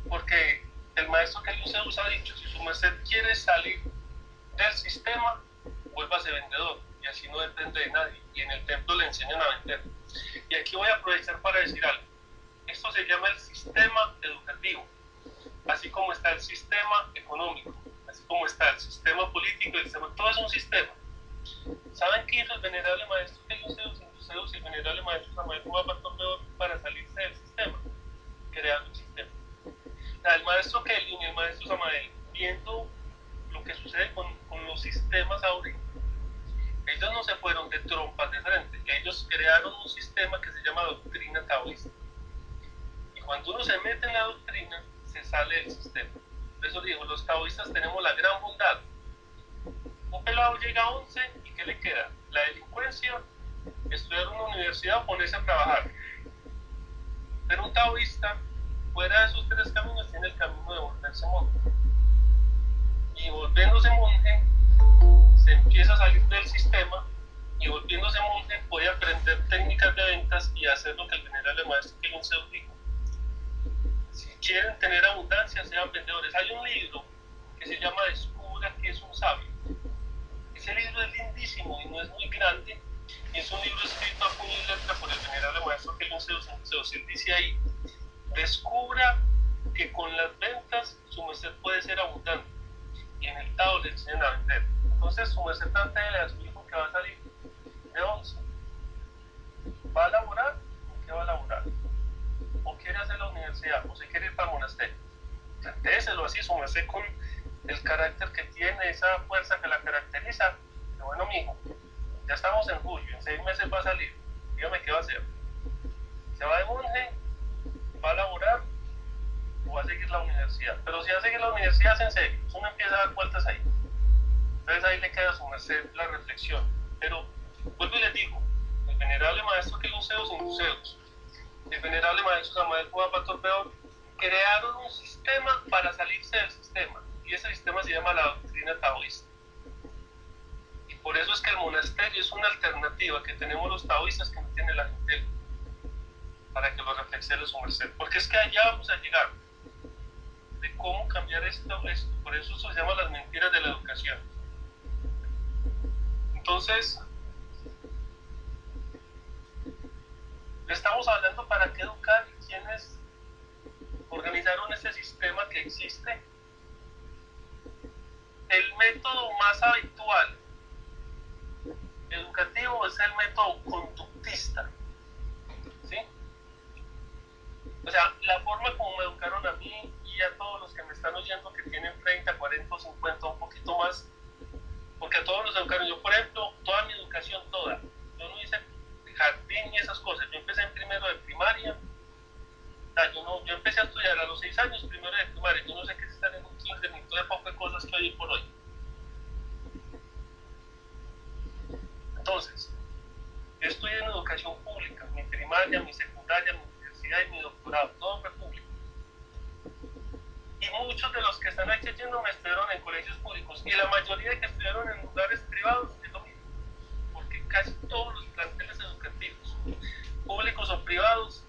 Porque el maestro Kelly Zeus ha dicho, si su merced quiere salir del sistema, vuélvase vendedor, y así no depende de nadie. Y en el templo le enseñan a vender. Y aquí voy a aprovechar para decir algo. Esto se llama el sistema educativo, así como está el sistema económico, así como está el sistema político, el sistema, todo es un sistema. ¿Saben qué hizo el venerable maestro Kelly Zeus y el venerable maestro Samael Bartolomeo para salirse del sistema? Crear un sistema. El maestro Kelly y el maestro Samael, viendo lo que sucede con los sistemas ahorita, ellos no se fueron de trompas de frente, ellos crearon un sistema que se llama doctrina taoísta. Y cuando uno se mete en la doctrina, se sale del sistema. Por eso digo, los taoístas tenemos la gran bondad. Un pelado llega a 11 y ¿qué le queda? La delincuencia, estudiar en una universidad o ponerse a trabajar. Pero un taoísta, fuera de esos tres caminos, tiene el camino de volverse monje. Y volviéndose monje, se empieza a salir del sistema y volviéndose monje puede aprender técnicas de ventas y hacer lo que el venerable maestro Kelly Zeus dijo. Si quieren tener abundancia, sean vendedores. Hay un libro que se llama Descubra que es un sabio. Ese libro es lindísimo y no es muy grande, y es un libro escrito a puño y letra por el venerable maestro Kelly Zeus. Él dice ahí, descubra que con las ventas su merced puede ser abundante, y en el Tao le enseñan a vender. Entonces su merced plantea a su hijo que va a salir de 11. ¿Va a laborar o qué va a laborar? ¿O quiere hacer la universidad? ¿O se quiere ir para el monasterio? Plantéselo así, su merced con el carácter que tiene, esa fuerza que la caracteriza. Que bueno, mijo, ya estamos en julio, en 6 meses va a salir. Dígame qué va a hacer. ¿Se va de monje? ¿Va a laborar? ¿O va a seguir la universidad? Pero si va a seguir la universidad, es en serio. Uno empieza a dar vueltas ahí. Entonces ahí le queda a su merced la reflexión. Pero vuelvo y les digo, el venerable maestro Kelly Zeus, el venerable maestro Samael Bartolomeo crearon un sistema para salirse del sistema, y ese sistema se llama la doctrina taoísta. Y por eso es que el monasterio es una alternativa que tenemos los taoístas que no tiene la gente, para que lo reflexione su merced, porque es que allá vamos a llegar de cómo cambiar esto. Por eso se llama las mentiras de la educación. Entonces, estamos hablando para qué educar y quiénes organizaron ese sistema que existe. El método más habitual educativo es el método conductista, ¿sí? O sea, la forma como me educaron a mí y a todos los que me están oyendo que tienen 30, 40, 50, un poquito más, porque a todos los educaron. Yo, por ejemplo, toda mi educación, toda, yo no hice jardín y esas cosas. Yo empecé en primero de primaria. Yo empecé a estudiar a los 6 años, primero de primaria. Yo no sé qué es estar en un kinder ni todo de poco de cosas que hay por hoy. Entonces, yo estudié en educación pública, mi primaria, mi secundaria, mi universidad y mi doctorado, todo fue público. Y muchos de los que están aquí yendo me estudiaron en colegios públicos, y la mayoría de que estudiaron en lugares privados es lo mismo, porque casi todos los planteles educativos, públicos o privados,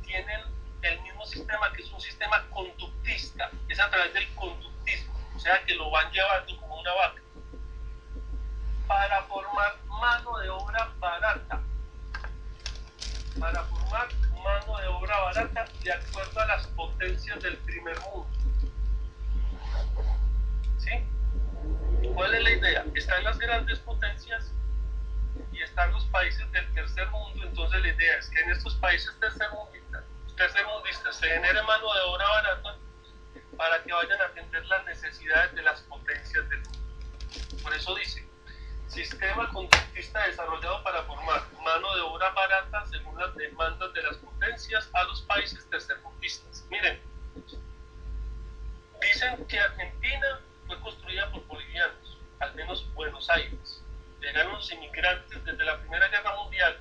tienen el mismo sistema, que es un sistema conductista. Es a través del conductismo, o sea que lo van llevando como una vaca para formar mano de obra barata, de acuerdo a las potencias del primer mundo. ¿Sí? ¿Cuál es la idea? Están las grandes potencias y están los países del tercer mundo. Entonces la idea es que en estos países tercermundistas se genere mano de obra barata para que vayan a atender las necesidades de las potencias del mundo. Por eso dice, sistema conductista desarrollado para formar mano de obra barata según las demandas de las potencias a los países tercermundistas. Miren, dicen que Argentina fue construida por bolivianos, al menos Buenos Aires. Llegaron los inmigrantes desde la Primera Guerra Mundial,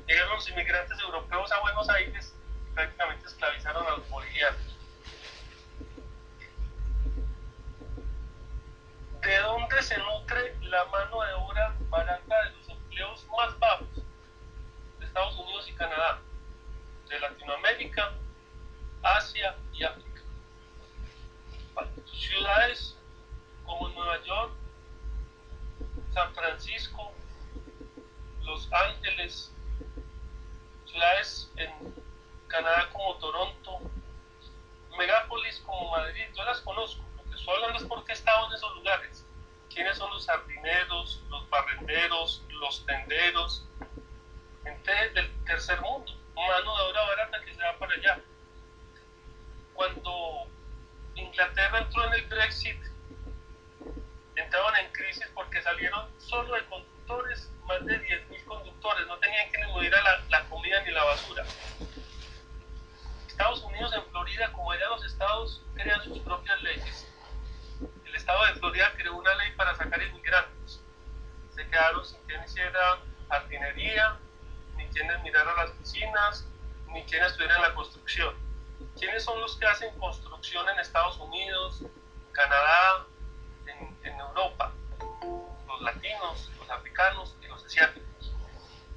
llegaron los inmigrantes europeos a Buenos Aires y prácticamente esclavizaron a los bolivianos. ¿De dónde se nutre la mano de obra barata de los empleos más bajos? De Estados Unidos y Canadá, de Latinoamérica, Asia y África. Ciudades como Nueva York, San Francisco, Los Ángeles, ciudades en Canadá como Toronto, megápolis como Madrid, yo las conozco. Lo que estoy hablando es porque he estado en esos lugares. ¿Quiénes son los jardineros, los barrenderos, los tenderos? Gente del tercer mundo, mano de obra barata que se va para allá. Cuando Inglaterra entró en el Brexit, entraban en crisis porque salieron solo de conductores, más de 10.000 conductores, no tenían que ni mover a la comida ni la basura. Estados Unidos en Florida, como allá los estados crean sus propias leyes. El estado de Florida creó una ley para sacar inmigrantes. Se quedaron sin quien hiciera jardinería, ni quienes miraran las piscinas, ni quien estuviera en la construcción. ¿Quiénes son los que hacen construcción en Estados Unidos, Canadá, en Europa? Los latinos, los africanos y los asiáticos.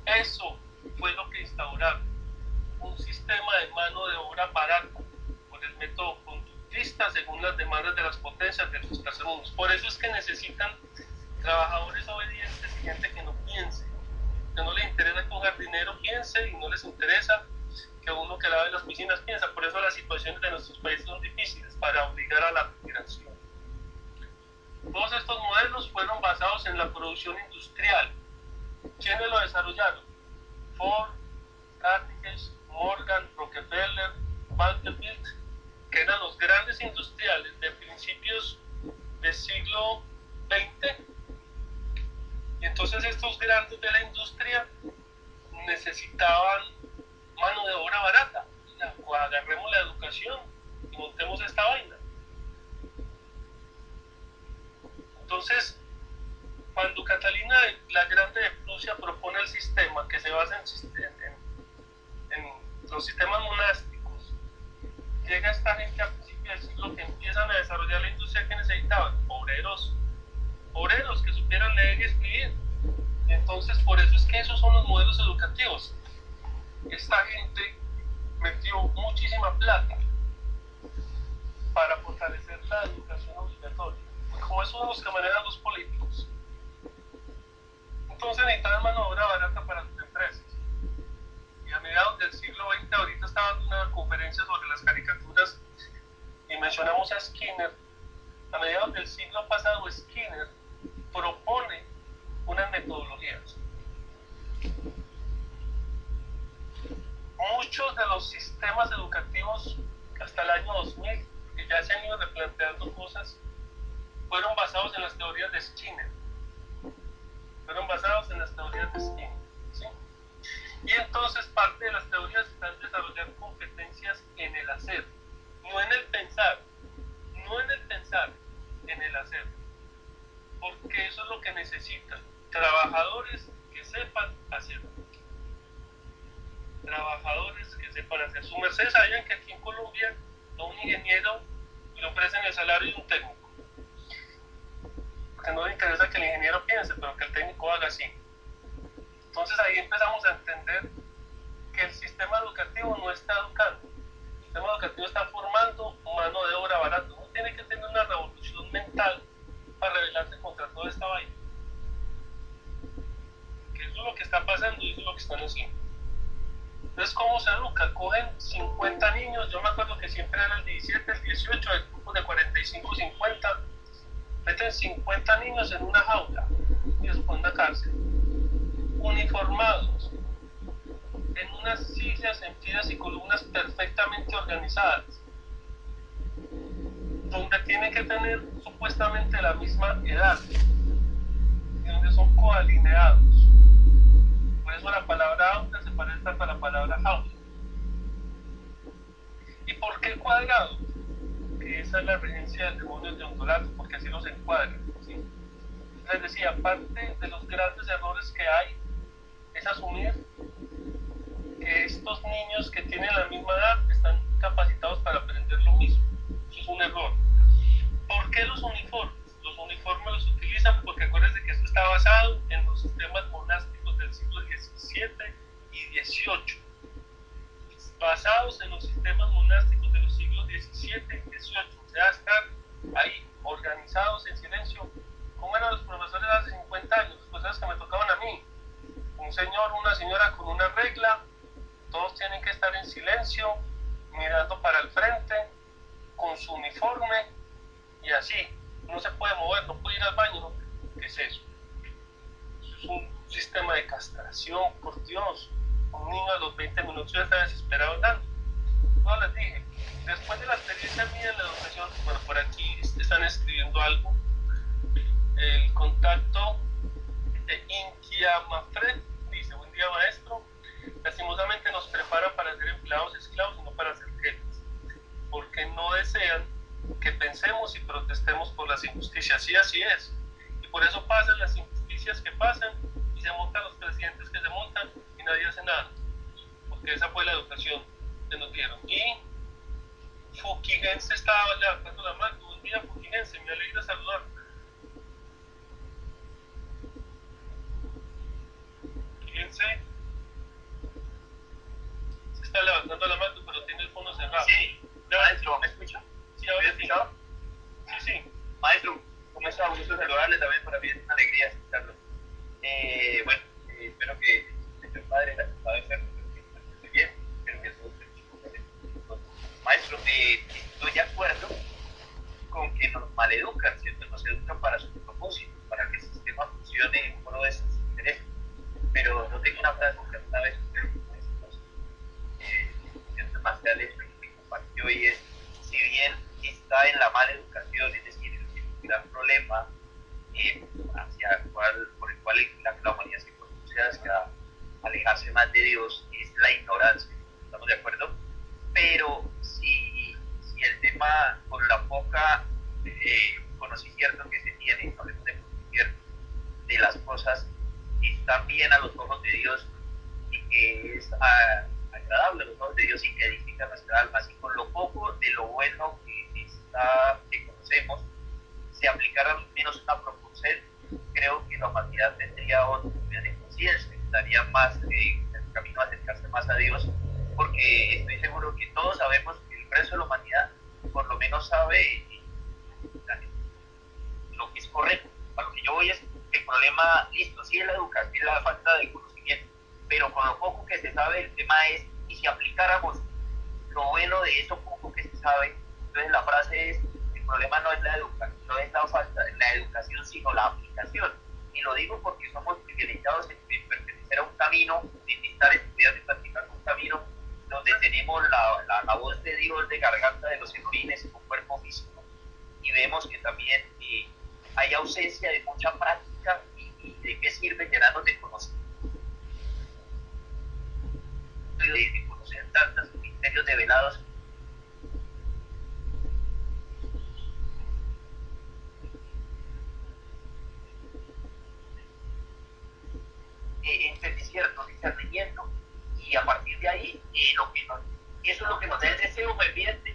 Eso fue lo que instauraron, un sistema de mano de obra barata por el método conductista según las demandas de las potencias de los tercermundos. Por eso es que necesitan trabajadores obedientes y gente que no piense, que no les interesa que un jardinero piense y no les interesa que uno que lave las piscinas piensa. Por eso las situaciones de nuestros países son difíciles para obligar a la migración. Todos estos modelos fueron basados en la producción industrial. ¿Quiénes lo desarrollaron? Ford, Carnegie, Morgan, Rockefeller, Vanderbilt, que eran los grandes industriales de principios del siglo XX. Y entonces estos grandes de la industria necesitaban mano de obra barata. O agarremos la educación y montemos esta vaina. Entonces, cuando Catalina la Grande de Prusia propone el sistema que se basa en los sistemas monásticos, llega esta gente a principios del siglo que empiezan a desarrollar la industria que necesitaban, obreros que supieran leer y escribir. Y entonces, por eso es que esos son los modelos educativos. Esta gente metió muchísima plata para fortalecer la educación obligatoria, como eso son los que manejan los políticos. Entonces necesitaban mano de obra barata para sus empresas. Y a mediados del siglo XX, ahorita estaba dando una conferencia sobre las caricaturas y mencionamos a Skinner. A mediados del siglo pasado, Skinner propone unas metodologías. Muchos de los sistemas educativos hasta el año 2000, que ya se han ido replanteando cosas, fueron basados en las teorías de Skinner. ¿Sí? Y entonces parte de las teorías están desarrollar competencias en el hacer, no en el pensar, en el hacer. Porque eso es lo que necesitan, trabajadores que sepan hacer. Su merced, sabían que aquí en Colombia a un ingeniero le ofrecen el salario de un técnico. Porque no le interesa que el ingeniero piense, pero que el técnico haga así. Entonces ahí empezamos a entender que el sistema educativo no está educando. El sistema educativo está formando mano de obra barata. Uno tiene que tener una revolución mental para rebelarse contra toda esta vaina. Que eso es lo que está pasando y eso es lo que están haciendo. Entonces, ¿cómo se educa? Cogen 50 niños, yo me acuerdo que siempre eran el 17, el 18, el grupo de 45, 50, meten 50 niños en una jaula y los ponen en una cárcel, uniformados, en unas sillas en filas y columnas perfectamente organizadas, donde tienen que tener supuestamente la misma edad, y donde pastores son coalineados. Por eso la palabra aula se parece tanto a la palabra aula. ¿Y por qué cuadrado? Que esa es la regencia del demonio de Ondolato, porque así los encuadra, ¿sí? Les decía, aparte de los grandes errores que hay, es asumir que estos niños que tienen la misma edad están capacitados para aprender lo mismo. Eso es un error. ¿Por qué los uniformes? Los uniformes los utilizan porque acuérdense que esto está basado en los sistemas monásticos del siglo XVII y XVIII. Basados en los sistemas monásticos de los siglos XVII y XVIII. O sea, estar ahí organizados en silencio. ¿Cómo eran los profesores hace 50 años? Los profesores que me tocaban a mí. Un señor, una señora con una regla. Todos tienen que estar en silencio, mirando para el frente, con su uniforme y así. No se puede mover, no puede ir al baño. ¿No? ¿Qué es eso? Eso es un sistema de castración, por Dios. Un niño a los 20 minutos ya está desesperado hablando. No, les dije, después de la experiencia mía en la educación, bueno, por aquí están escribiendo algo. El contacto de Inquiamafred dice: buen día, maestro. Lastimosamente nos preparan para ser empleados esclavos y no para ser jefes, porque no desean que pensemos y protestemos por las injusticias. Sí, así es. Y por eso pasan las injusticias que pasan y se montan los presidentes que se montan y nadie hace nada, porque esa fue la educación que nos dieron. Y Fuquigense estaba levantando la mano. Buen día, Fuquigense, me alegra saludar. Fuquigense se está levantando la mano, pero tiene el fondo cerrado. Sí, maestro, ¿me escucha? Sí, ahora sí. Sí, sí. Maestro, ¿cómo está? Un gusto saludarle también, para mí es una alegría escucharlo. Bueno, espero que el señor padre la estaba enfermo, pero que esté bien, espero que todo esté bien. Maestro, estoy de acuerdo con que nos maleducan, ¿cierto? Nos educan para su propósito, para que el sistema funcione en pro de sus intereses. Pero no tengo una frase que alguna vez usted más que el hecho que compartió, y es: si bien está en la mala educación, es decir, el gran problema por el cual la humanidad se conduce hacia alejarse más de Dios, es la ignorancia. ¿Estamos de acuerdo? Pero si el tema, con la poca conocimiento que se tiene, hablemos de conocimiento de las cosas, están bien a los ojos de Dios y que es agradable a los ojos de Dios y que edifica nuestra alma, así con lo poco de lo bueno que conocemos, se aplicara al menos una proporción, creo que la humanidad tendría otro nivel de conciencia, estaría más en el camino a acercarse más a Dios, porque estoy seguro que todos sabemos que el resto de la humanidad por lo menos sabe lo que es correcto. A lo que yo voy es que el problema, listo, sí es la educación, es la falta de conocimiento, pero con lo poco que se sabe, el tema es: y si aplicáramos lo bueno de eso poco que se sabe. Entonces la frase es: el problema no es la educación, no es la falta de la educación, sino la aplicación. Y lo digo porque somos privilegiados en pertenecer a un camino, en estar estudiando y practicando un camino donde tenemos la voz de Dios de garganta de los errores con cuerpo físico, y vemos que también hay ausencia de mucha práctica. Y de qué sirve llenarnos de conocimiento, de conocer tantos misterios develados. Cierto discernimiento, y a partir de ahí eso es lo que nos da el deseo ferviente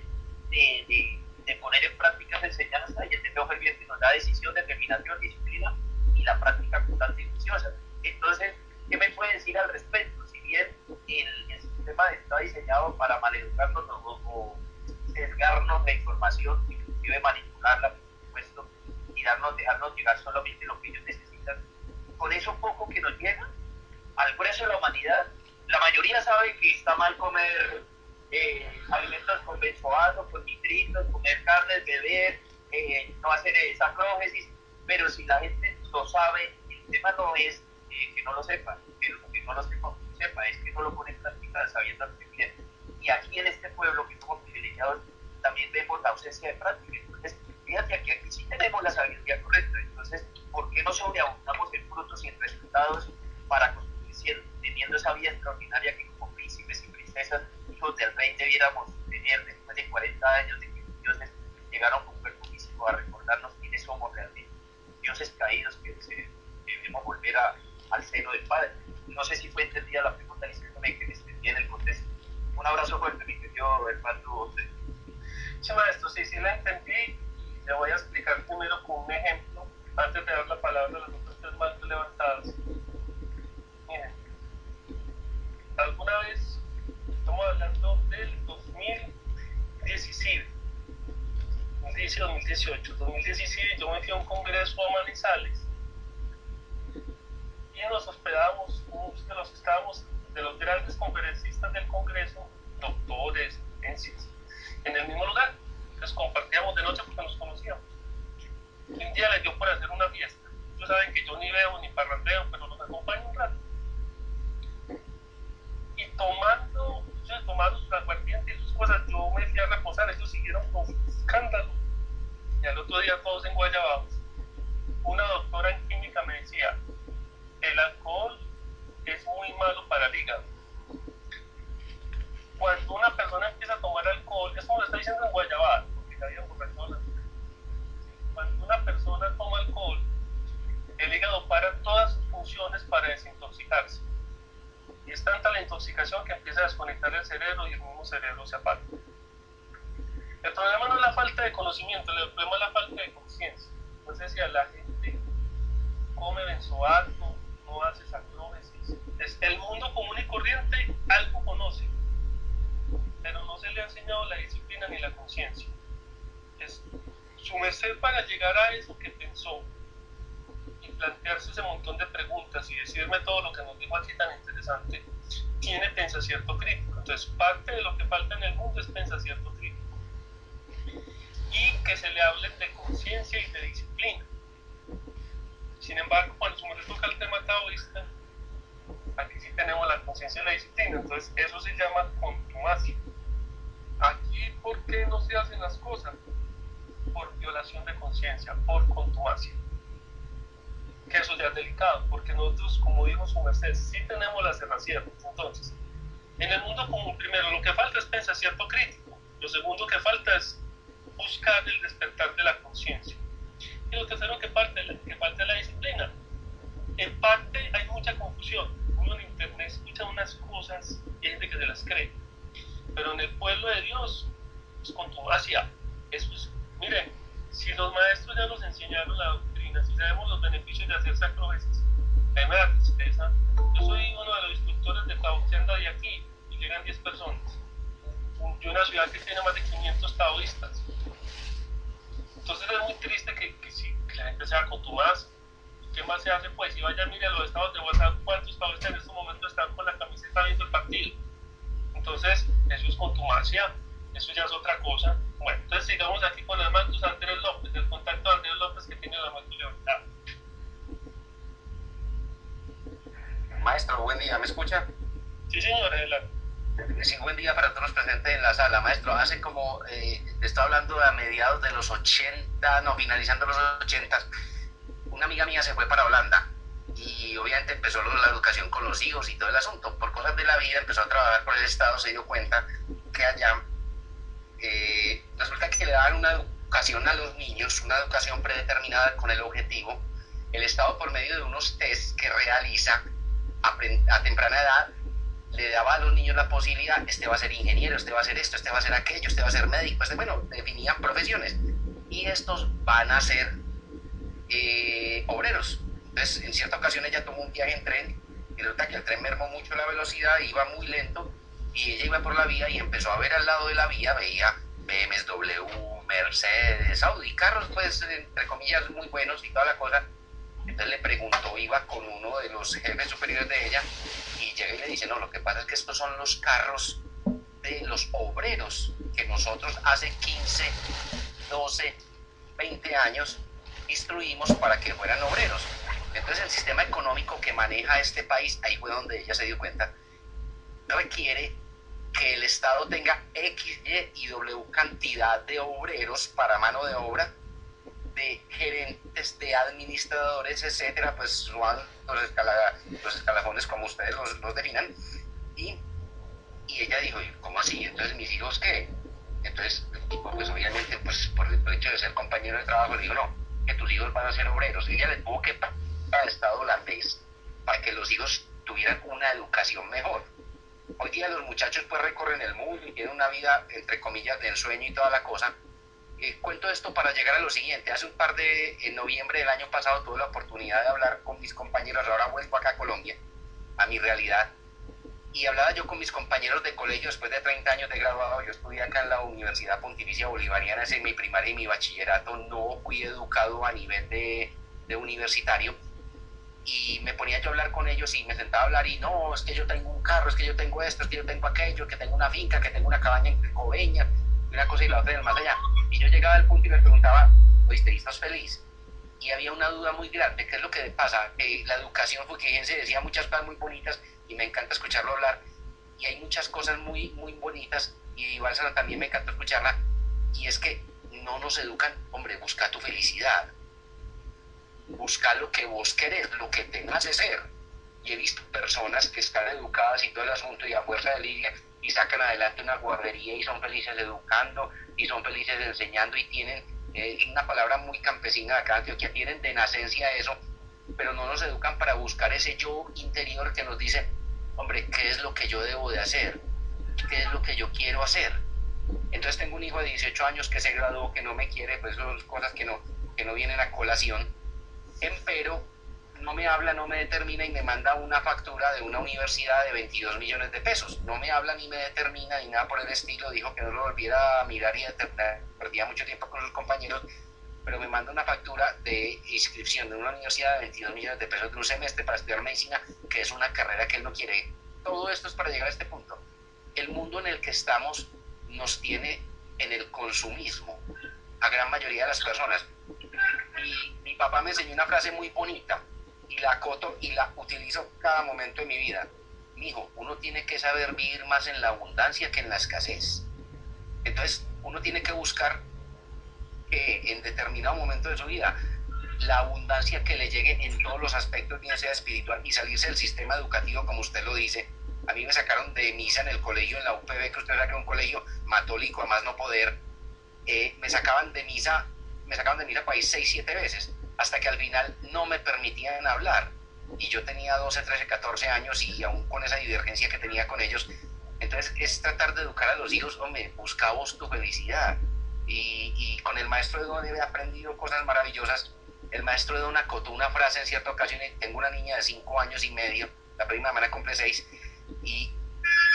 de poner en práctica esa enseñanza, y el deseo ferviente nos da decisión, determinación, disciplina y la práctica constante y juiciosa. Entonces, ¿qué me puede decir al respecto? Si bien el sistema está diseñado para maleducarnos o sesgarnos la información, inclusive manipularla, por supuesto, y dejarnos llegar solamente lo que ellos necesitan, con eso poco que nos llega al grueso de la humanidad, la mayoría sabe que está mal comer alimentos con benzoato, con nitritos, comer carnes, beber, no hacer sacrógesis, pero si la gente lo sabe, el tema no es que no lo sepa, pero que no lo sepa, es que no lo pone en práctica sabiendo lo que quiere. Y aquí en este pueblo, que somos privilegiados, también vemos la ausencia de práctica. Entonces, fíjate que aquí sí tenemos la sabiduría correcta. Entonces, ¿por qué no sobreabundamos en frutos y resultados para construir, teniendo esa vida extraordinaria que como príncipes y princesas, hijos del rey, debiéramos tener después de 40 años de que los dioses llegaron con cuerpo físico a recordarnos quiénes somos realmente, dioses caídos que debemos volver al seno del Padre. No sé si fue entendida la pregunta, diciéndome que me extendí en el contexto. Un abrazo fuerte, mi querido hermano. Sí, maestro, sí la entendí, y le voy a explicar primero con un ejemplo, antes de dar la palabra a las otras tres manos levantadas. Miren, alguna vez, estamos hablando del 2017, 2017, yo me fui a un congreso a Manizales, y nos hospedamos, unos de los que estábamos, de los grandes conferencistas del congreso, doctores, ciencias, en el mismo lugar. Entonces compartíamos de noche porque nos conocíamos. Y un día les dio por hacer una fiesta. Ustedes saben que yo ni veo ni parrandeo, pero los acompaño un rato. Y tomando sus aguardientes y sus cosas, yo me fui a reposar. Ellos siguieron con escándalo. Y al otro día todos en Guayabados. Una doctora en química me decía: el alcohol es muy malo para el hígado. Cuando una persona empieza a tomar alcohol, eso me lo está diciendo en Guayabada, porque ya había borrachonas. Cuando una persona toma alcohol, el hígado para todas sus funciones para desintoxicarse. Y es tanta la intoxicación que empieza a desconectar el cerebro y el mismo cerebro se apaga. El problema no es la falta de conocimiento, el problema es la falta de conciencia. Entonces, si a la gente come benzoato, no hace sacrómesis, el mundo común y corriente algo conoce, pero no se le ha enseñado la disciplina ni la conciencia. Su merced, para llegar a eso que pensó y plantearse ese montón de preguntas y decirme todo lo que nos dijo aquí tan interesante, tiene pensacierto crítico. Entonces, parte de lo que falta en el mundo es pensacierto crítico, y que se le hable de conciencia y de disciplina. Sin embargo, cuando se me toca el tema taoísta, aquí sí tenemos la conciencia y la disciplina. Entonces eso se llama contumacia. Aquí, ¿por qué no se hacen las cosas? Por violación de conciencia, por contumacia. Que eso ya es delicado, porque nosotros, como dijo su merced, sí tenemos las herramientas. Entonces, en el mundo común, primero, lo que falta es pensamiento crítico. Lo segundo que falta es buscar el despertar de la conciencia. Y lo tercero que falta es la disciplina. En parte hay mucha confusión. Uno en internet escucha unas cosas y hay gente que se las cree. Pero en el pueblo de Dios es contumacia. Eso es, miren, si los maestros ya nos enseñaron la doctrina, si sabemos los beneficios de hacer sacroveses, a mí me da tristeza. Yo soy uno de los instructores de taoistianda de aquí y llegan 10 personas. De una ciudad que tiene más de 500 taoístas. Entonces es muy triste que la gente sea contumaz. ¿Qué más se hace? Pues si vaya, mire a los estados de WhatsApp, cuántos taoístas en este momento están con la camiseta viendo el partido. Entonces, eso es contumacia, eso ya es otra cosa. Bueno, entonces sigamos aquí con el Marcos Andrés López, el contacto de Andrés López que tiene la mano levantada. Maestro, buen día, ¿me escucha? Sí, señor, adelante. Sí, buen día para todos los presentes en la sala. Maestro, hace como, estaba hablando a mediados de los 80, no, finalizando los 80, una amiga mía se fue para Holanda y obviamente empezó la educación con los hijos y todo el asunto. Por cosas de la vida empezó a trabajar por el Estado, se dio cuenta que allá resulta que le daban una educación a los niños, una educación predeterminada con el objetivo. El Estado, por medio de unos test que realiza a temprana edad, le daba a los niños la posibilidad: este va a ser ingeniero, este va a ser esto, este va a ser aquello, este va a ser médico, bueno, definían profesiones, y estos van a ser obreros. Entonces, en cierta ocasión ella tomó un viaje en tren y resulta que el tren mermó mucho la velocidad, iba muy lento, y ella iba por la vía y empezó a ver al lado de la vía, veía BMW, Mercedes, Audi, carros pues entre comillas muy buenos y toda la cosa. Entonces le preguntó, iba con uno de los jefes superiores de ella y llega y le dice: no, lo que pasa es que estos son los carros de los obreros que nosotros hace 15, 12, 20 años instruimos para que fueran obreros. Entonces el sistema económico que maneja este país, ahí fue donde ella se dio cuenta, requiere que el Estado tenga X, Y y W cantidad de obreros para mano de obra, de gerentes, de administradores, etcétera, pues suban los escalafones como ustedes los definan. Y ella dijo, ¿cómo así? Entonces, ¿mis hijos qué? Entonces, el tipo, pues obviamente, pues por el hecho de ser compañero de trabajo, le digo, no, que tus hijos van a ser obreros. Ella le tuvo que pagar al Estado holandés para que los hijos tuvieran una educación mejor. Hoy día los muchachos pues recorren el mundo y tienen una vida, entre comillas, de ensueño y toda la cosa. Cuento esto para llegar a lo siguiente. Hace en noviembre del año pasado tuve la oportunidad de hablar con mis compañeros, ahora vuelvo acá a Colombia, a mi realidad, y hablaba yo con mis compañeros de colegio después de 30 años de graduado. Yo estudié acá en la Universidad Pontificia Bolivariana, en mi primaria y mi bachillerato, no fui educado a nivel de universitario, y me ponía yo a hablar con ellos y me sentaba a hablar y no, es que yo tengo un carro, es que yo tengo esto, es que yo tengo aquello, que tengo una finca, que tengo una cabaña en Coveñas, una cosa y la otra del más allá. Y yo llegaba al punto y les preguntaba, oíste, ¿estás feliz? Y había una duda muy grande, ¿qué es lo que pasa? La educación, porque fíjense, decía muchas cosas muy bonitas y me encanta escucharlo hablar, y hay muchas cosas muy, muy bonitas, y Bálsamo también me encanta escucharla, y es que no nos educan, hombre, busca tu felicidad, busca lo que vos querés, lo que te hace ser. Y he visto personas que están educadas y todo el asunto y a fuerza de lidia y sacan adelante una guardería y son felices educando y son felices enseñando y tienen una palabra muy campesina de acá de Antioquia, tienen de nacencia eso, pero no nos educan para buscar ese yo interior que nos dice, hombre, ¿qué es lo que yo debo de hacer? ¿Qué es lo que yo quiero hacer? Entonces tengo un hijo de 18 años que se graduó, que no me quiere, pues son cosas que no vienen a colación, pero no me habla, no me determina y me manda una factura de una universidad de 22 millones de pesos. No me habla ni me determina ni nada por el estilo. Dijo que no lo volviera a mirar y determinar. Perdía mucho tiempo con sus compañeros, pero me manda una factura de inscripción de una universidad de 22 millones de pesos de un semestre para estudiar medicina, que es una carrera que él no quiere. Todo esto es para llegar a este punto. El mundo en el que estamos nos tiene en el consumismo, a gran mayoría de las personas. Y mi papá me enseñó una frase muy bonita y la acoto y la utilizo cada momento de mi vida. Mijo, uno tiene que saber vivir más en la abundancia que en la escasez. Entonces, uno tiene que buscar que en determinado momento de su vida la abundancia que le llegue en todos los aspectos, bien sea espiritual, y salirse del sistema educativo, como usted lo dice. A mí me sacaron de misa en el colegio, en la UPB, que usted sabe que es un colegio católico a más no poder. Me sacaban de misa para ir 6, 7 veces, hasta que al final no me permitían hablar. Y yo tenía 12, 13, 14 años y aún con esa divergencia que tenía con ellos. Entonces es tratar de educar a los hijos, hombre, busca vos tu felicidad. Y con el maestro de Don he aprendido cosas maravillosas. El maestro de Don acotó una frase en cierta ocasión, y tengo una niña de 5 años y medio, la prima semana cumple 6, y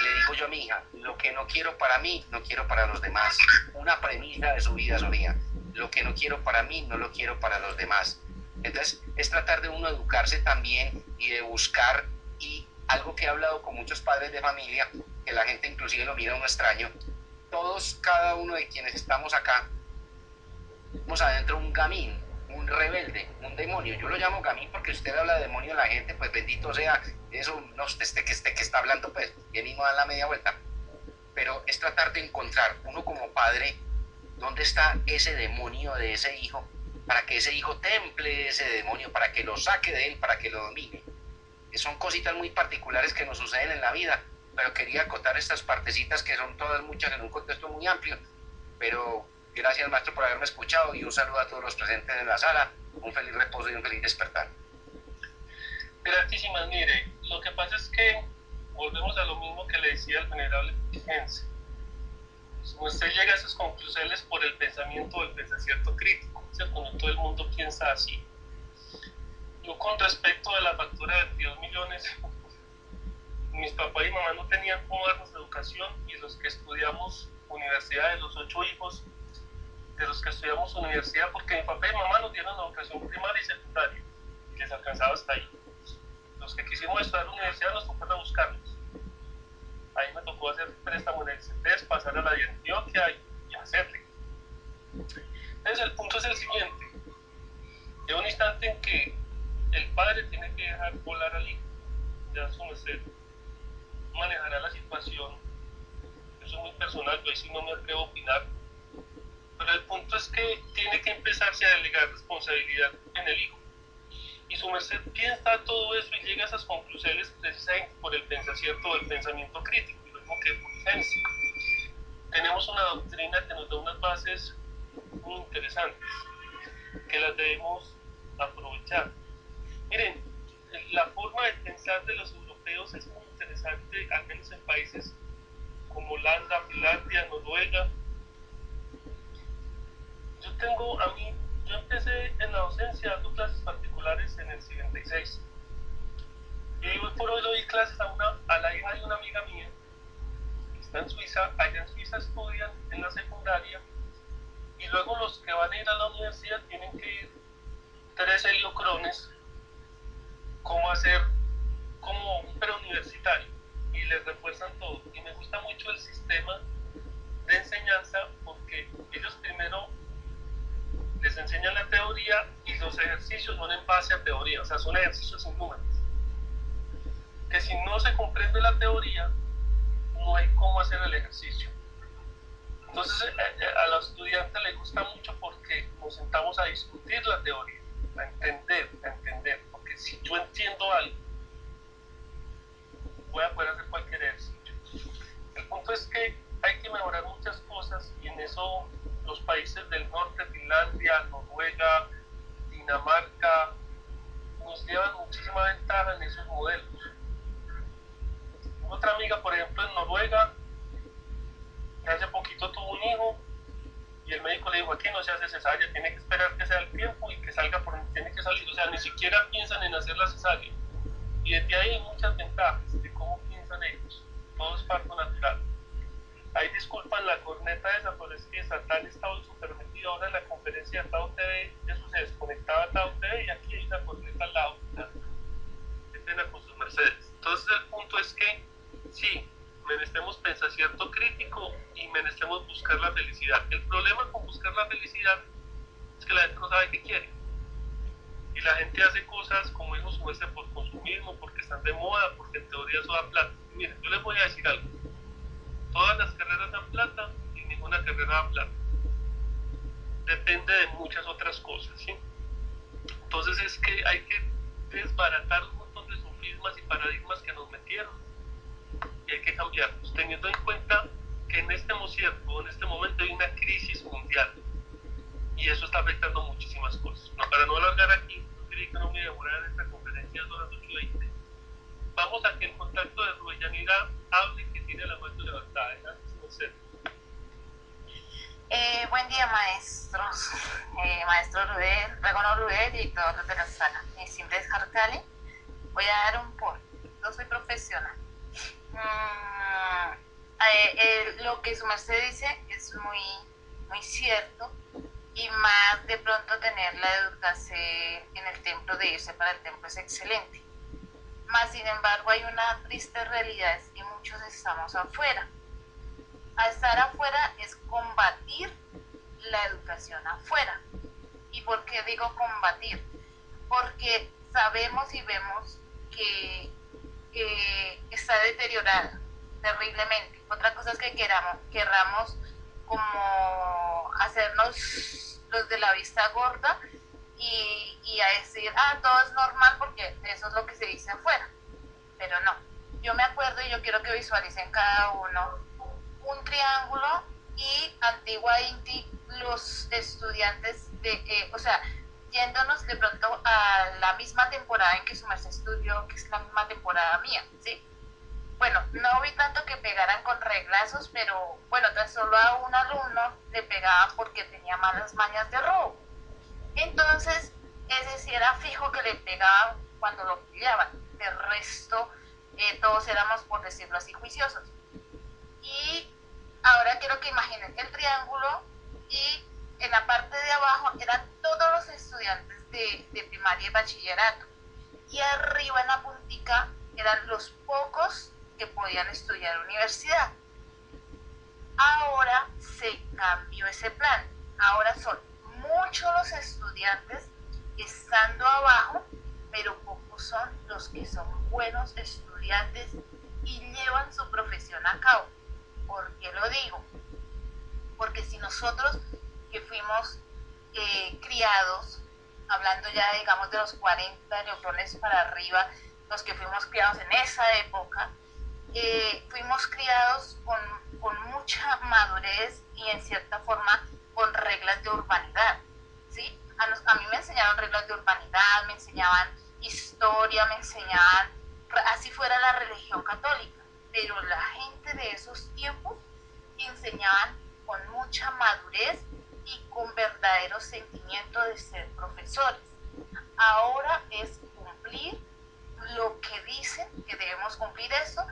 le digo yo a mi hija, lo que no quiero para mí, no quiero para los demás. Una premisa de su vida, Soría. Lo que no quiero para mí, no lo quiero para los demás. Entonces, es tratar de uno educarse también y de buscar, y algo que he hablado con muchos padres de familia, que la gente inclusive lo mira a uno extraño, todos, cada uno de quienes estamos acá, tenemos adentro un gamín, un rebelde, un demonio. Yo lo llamo gamín porque usted habla de demonio a la gente, pues bendito sea, eso, no, que está hablando, pues, y él mismo da la media vuelta. Pero es tratar de encontrar, uno como padre, dónde está ese demonio de ese hijo, para que ese hijo temple ese demonio, para que lo saque de él, para que lo domine. Son cositas muy particulares que nos suceden en la vida, pero quería acotar estas partecitas que son todas muchas en un contexto muy amplio. Pero gracias, maestro, por haberme escuchado, y un saludo a todos los presentes en la sala. Un feliz reposo y un feliz despertar. Gratísimas. Mire, lo que pasa es que volvemos a lo mismo que le decía el venerable Pigense. Usted llega a esas conclusiones por el pensamiento o el pensamiento crítico, ¿cierto? No todo el mundo piensa así. Yo, con respecto a la factura de 22 millones, mis papás y mamá no tenían cómo darnos educación, y los que estudiamos universidad, de los 8 hijos, de los que estudiamos universidad, porque mi papá y mamá nos dieron educación primaria y secundaria, y les alcanzaba hasta ahí. Los que quisimos estudiar la universidad nos tocó buscarlos. Ahí me tocó hacer préstamo en el CETES, pasar a la de Antioquia y hacerle. Entonces el punto es el siguiente: hay un instante en que el padre tiene que dejar volar al hijo, ya su merced manejará la situación. Eso es muy personal, yo ahí sí no me atrevo a opinar, pero el punto es que tiene que empezar hacia delegar responsabilidad en el hijo. Y su merced piensa todo eso y llega a esas conclusiones precisamente por el pensamiento del pensamiento crítico, lo mismo que por ciencia. Tenemos una doctrina que nos da unas bases muy interesantes, que las debemos aprovechar. Miren, la forma de pensar de los europeos es muy interesante, al menos en países como Holanda, Finlandia, Noruega. Yo empecé en la docencia dando clases particulares en el 76. Y hoy por hoy doy clases a la hija de una amiga mía, que está en Suiza. Allá en Suiza estudian en la secundaria, y luego los que van a ir a la universidad tienen que ir 3 heliocrones, como un preuniversitario, y les refuerzan todo. Y me gusta mucho el sistema de enseñanza, porque ellos primero les enseñan la teoría y los ejercicios son en base a teoría, o sea, son ejercicios sin números. Que si no se comprende la teoría, no hay cómo hacer el ejercicio. Entonces, a los estudiantes les gusta mucho porque nos sentamos a discutir la teoría, a entender, porque si yo entiendo algo, voy a poder hacer cualquier ejercicio. El punto es que hay que mejorar muchas cosas, y en eso los países del norte, Finlandia, Noruega, Dinamarca, nos llevan muchísima ventaja en esos modelos. Otra amiga, por ejemplo, en Noruega, que hace poquito tuvo un hijo, y el médico le dijo: aquí no se hace cesárea, tiene que esperar que sea el tiempo y que salga por donde tiene que salir. O sea, ni siquiera piensan en hacer la cesárea. Y desde ahí hay muchas ventajas de cómo piensan ellos. Todo es parto natural. Ahí disculpan la corneta esa, pero es que Satán estaba súper metido ahora en la conferencia de Tao TV. Eso se desconectaba a Tao TV y aquí hay una corneta al lado. Qué pena con sus mercedes. Entonces el punto es que sí, menestemos pensamiento crítico y menestemos buscar la felicidad. El problema con buscar la felicidad es que la gente no sabe qué quiere. Y la gente hace cosas, como dijo su merced, por consumismo, porque están de moda, porque en teoría eso da plata. Y miren, yo les voy a decir algo. Todas las carreras dan plata y ninguna carrera da plata. Depende de muchas otras cosas, ¿sí? Entonces es que hay que desbaratar un montón de sofismas y paradigmas que nos metieron. Y hay que cambiarlos, teniendo en cuenta que en este momento hay una crisis mundial. Y eso está afectando muchísimas cosas. No, para no alargar aquí, no quería que no me demorara en esta conferencia, son las 8:20. Vamos a que el contacto de Rubén Yanira hable, que tiene la mano levantada. Buen día, maestros. Maestro Rudel, Dragono Rudel y todos los de la sala. Mi simple es Jarcali. Voy a dar un por. Yo soy profesional. Lo que su merced dice es muy cierto, y más de pronto tener la educación en el templo, de irse para el templo, es excelente. Más sin embargo hay una triste realidad, y muchos estamos afuera. A estar afuera es combatir la educación afuera. ¿Y por qué digo combatir? Porque sabemos y vemos que está deteriorada terriblemente. Otra cosa es que querramos como hacernos los de la vista gorda y a decir, todo es normal porque eso es lo que se dice afuera. Pero no. Yo me acuerdo, y yo quiero que visualicen cada uno un triángulo, y Antigua Inti, los estudiantes yéndonos de pronto a la misma temporada en que su merced estudió, que es la misma temporada mía, ¿sí? Bueno, no vi tanto que pegaran con reglazos, pero bueno, tan solo a un alumno le pegaban porque tenía malas mañas de robo. Entonces, ese sí era fijo que le pegaban cuando lo pillaban. De resto, todos éramos, por decirlo así, juiciosos. Y ahora quiero que imaginen el triángulo, y en la parte de abajo eran todos los estudiantes de primaria y bachillerato, y arriba en la puntica eran los pocos que podían estudiar universidad. Ahora se cambió ese plan. Ahora son muchos los estudiantes estando abajo, pero pocos son los que son buenos estudiantes y llevan su profesión a cabo. ¿Por qué lo digo? Porque si nosotros, que fuimos criados, hablando ya digamos de los 40 neurones para arriba, los que fuimos criados en esa época, fuimos criados con mucha madurez y en cierta forma con reglas de urbanidad, ¿sí? A mí me enseñaron reglas de urbanidad, me enseñaban historia, me enseñaban, así fuera la religión católica, pero la gente de esos tiempos enseñaban con mucha madurez y con verdadero sentimiento de ser profesores. Ahora es cumplir lo que dicen que debemos cumplir esto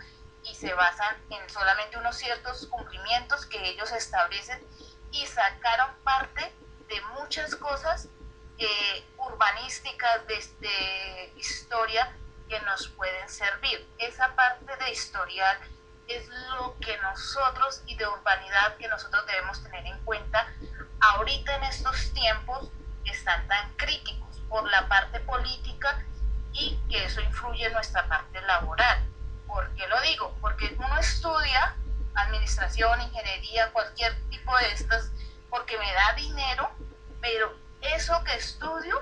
y se basan en solamente unos ciertos cumplimientos que ellos establecen y sacaron parte de muchas cosas urbanísticas, de historia que nos pueden servir. Esa parte de historial es lo que nosotros y de urbanidad que nosotros debemos tener en cuenta ahorita en estos tiempos que están tan críticos por la parte política y que eso influye en nuestra parte laboral. ¿Por qué lo digo? Porque uno estudia administración, ingeniería, cualquier tipo de estas, porque me da dinero, pero eso que estudio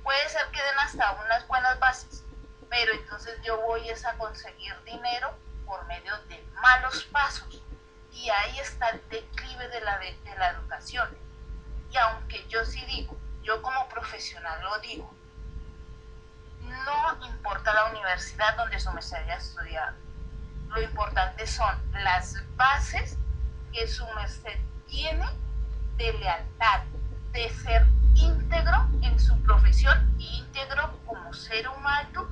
puede ser que den hasta unas buenas bases, pero entonces yo voy a conseguir dinero por medio de malos pasos y ahí está el declive de la educación. Y aunque yo sí digo, yo como profesional lo digo, no importa la universidad donde su merced haya estudiado, lo importante son las bases que su merced tiene de lealtad, de ser íntegro en su profesión y íntegro como ser humano,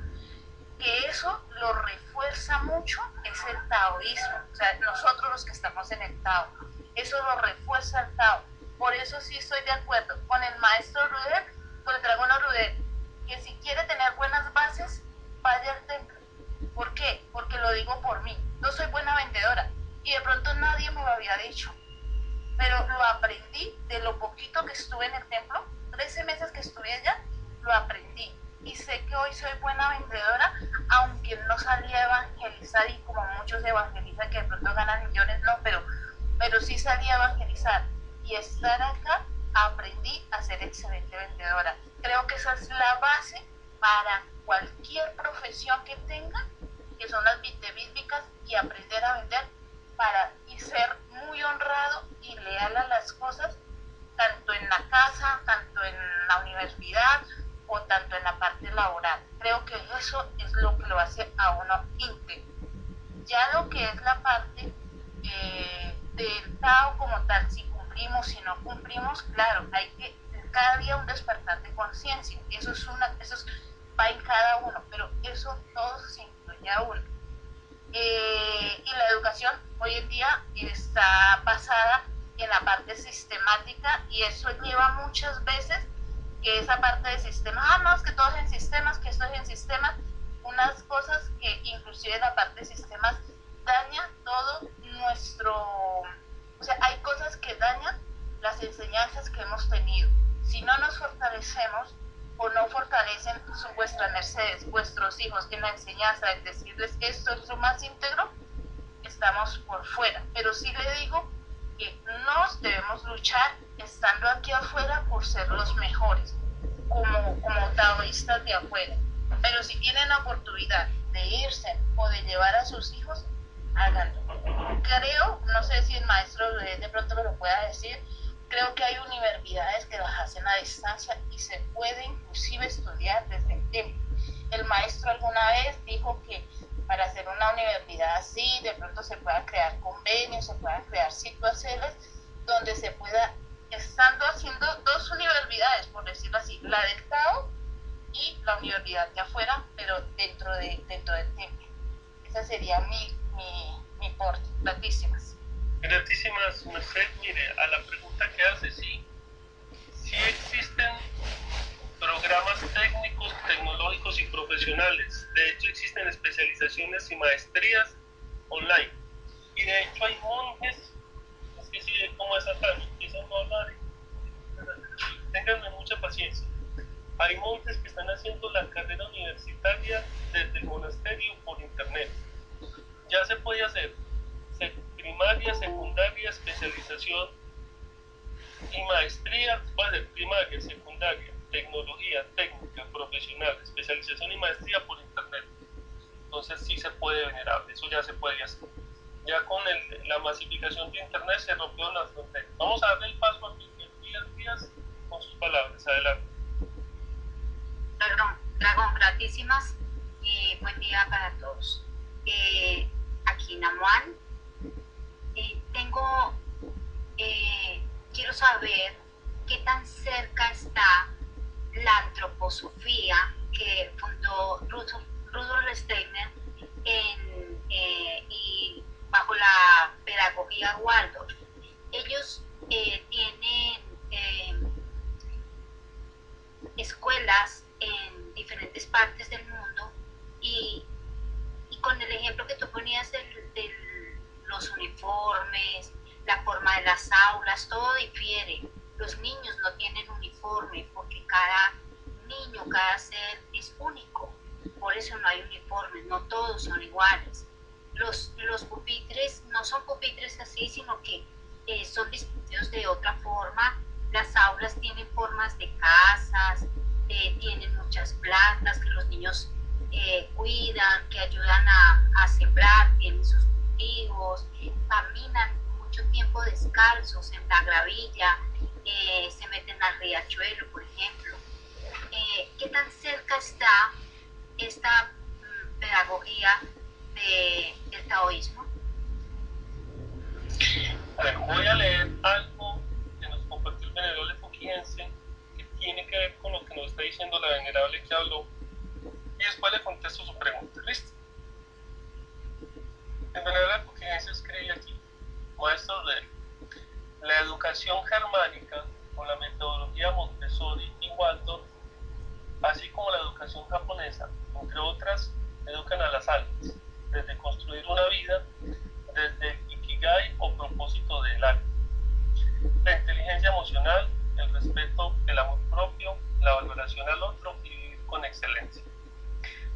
que eso lo refuerza mucho, es el taoísmo. O sea, nosotros los que estamos en el Tao, eso lo refuerza el Tao. Por eso sí estoy de acuerdo con el maestro Rudel, con el dragón Rudel, que si quiere tener buenas bases, vaya al templo. ¿Por qué? Porque lo digo por mí. No soy buena vendedora y de pronto nadie me lo había dicho, pero lo aprendí de lo poquito que estuve en el templo, 13 meses que estuve allá, lo aprendí. Y sé que hoy soy buena vendedora, aunque no salí a evangelizar y como muchos evangelizan que de pronto ganan millones, no, pero sí salí a evangelizar. Y estar acá aprendí a ser excelente vendedora. Creo que esa es la base para cualquier profesión que tenga, que son las bíblicas, y aprender a vender y ser muy honrado y leal a las cosas, tanto en la casa, tanto en la universidad o tanto en la parte laboral. Creo que eso es lo que lo hace a uno íntegro. Ya lo que es la parte del Tao como tal, si cumplimos, si no cumplimos, claro, hay que cada día un despertar de conciencia. Eso va en cada uno, pero eso todo se incluye a uno. Y la educación hoy en día está basada en la parte sistemática y eso lleva muchas veces que esa parte de sistemas, no, es que todo es en sistemas, que esto es en sistemas, unas cosas que inclusive la parte de sistemas daña todo nuestro, o sea, hay cosas que dañan las enseñanzas que hemos tenido. Si no nos fortalecemos o no fortalecen vuestras mercedes, vuestros hijos en la enseñanza, en decirles esto es lo más íntegro, estamos por fuera. Pero sí le digo que nos debemos luchar estando aquí afuera por ser los mejores, como taoístas de afuera. Pero si tienen la oportunidad de irse o de llevar a sus hijos, háganlo. Creo, no sé si el maestro de pronto lo pueda decir, creo que hay universidades que las hacen a distancia y se puede inclusive estudiar desde el templo. El maestro alguna vez dijo que para hacer una universidad así, de pronto se puedan crear convenios, se puedan crear situaciones donde se pueda, estando haciendo dos universidades, por decirlo así, la del Tao y la universidad de afuera, pero dentro del templo. Esa sería mi porte. Gratísimas. Gratísimas, merced. Mire, a la pregunta que hace, sí existen programas técnicos, tecnológicos y profesionales. De hecho, existen especializaciones y maestrías online. Y de hecho hay monjes, es que sí, como es acá, empiezan a hablar. Ténganme mucha paciencia. Hay monjes que están haciendo la carrera universitaria desde el monasterio por internet. Ya se puede hacer primaria, secundaria, especialización Y maestría puede ser primaria, secundaria, tecnología, técnica, profesional, especialización y maestría por internet. Entonces sí se puede, venerable, eso ya se puede hacer. Ya con la masificación de internet se rompieron las fronteras. Vamos a darle el paso a Miguel Díaz con sus palabras. Adelante. Dragón, gratísimas y buen día para todos. Aquí Namuan, quiero saber qué tan cerca está la antroposofía que fundó Rudolf Steiner y bajo la pedagogía Waldorf. Ellos tienen escuelas en diferentes partes del mundo y con el ejemplo que tú ponías de los uniformes, la forma de las aulas, todo difiere. Los niños no tienen uniforme porque cada niño, cada ser es único. Por eso no hay uniformes, no todos son iguales. Los pupitres no son pupitres así, sino que son distribuidos de otra forma. Las aulas tienen formas de casas, tienen muchas plantas que los niños cuidan, que ayudan a sembrar, tienen sus cultivos, caminan mucho tiempo descalzos en la gravilla, se meten al riachuelo, por ejemplo. ¿Qué tan cerca está esta pedagogía del taoísmo? A ver, voy a leer algo que nos compartió el venerable Fujiense, que tiene que ver con lo que nos está diciendo la venerable que habló, y después le contesto su pregunta. ¿Listo? El venerable Fujiense escribe aquí: maestro de la educación germánica con la metodología Montessori y Waldorf, así como la educación japonesa, entre otras, educan a las almas, desde construir una vida, desde el ikigai o propósito del alma, la inteligencia emocional, el respeto, el amor propio, la valoración al otro y vivir con excelencia.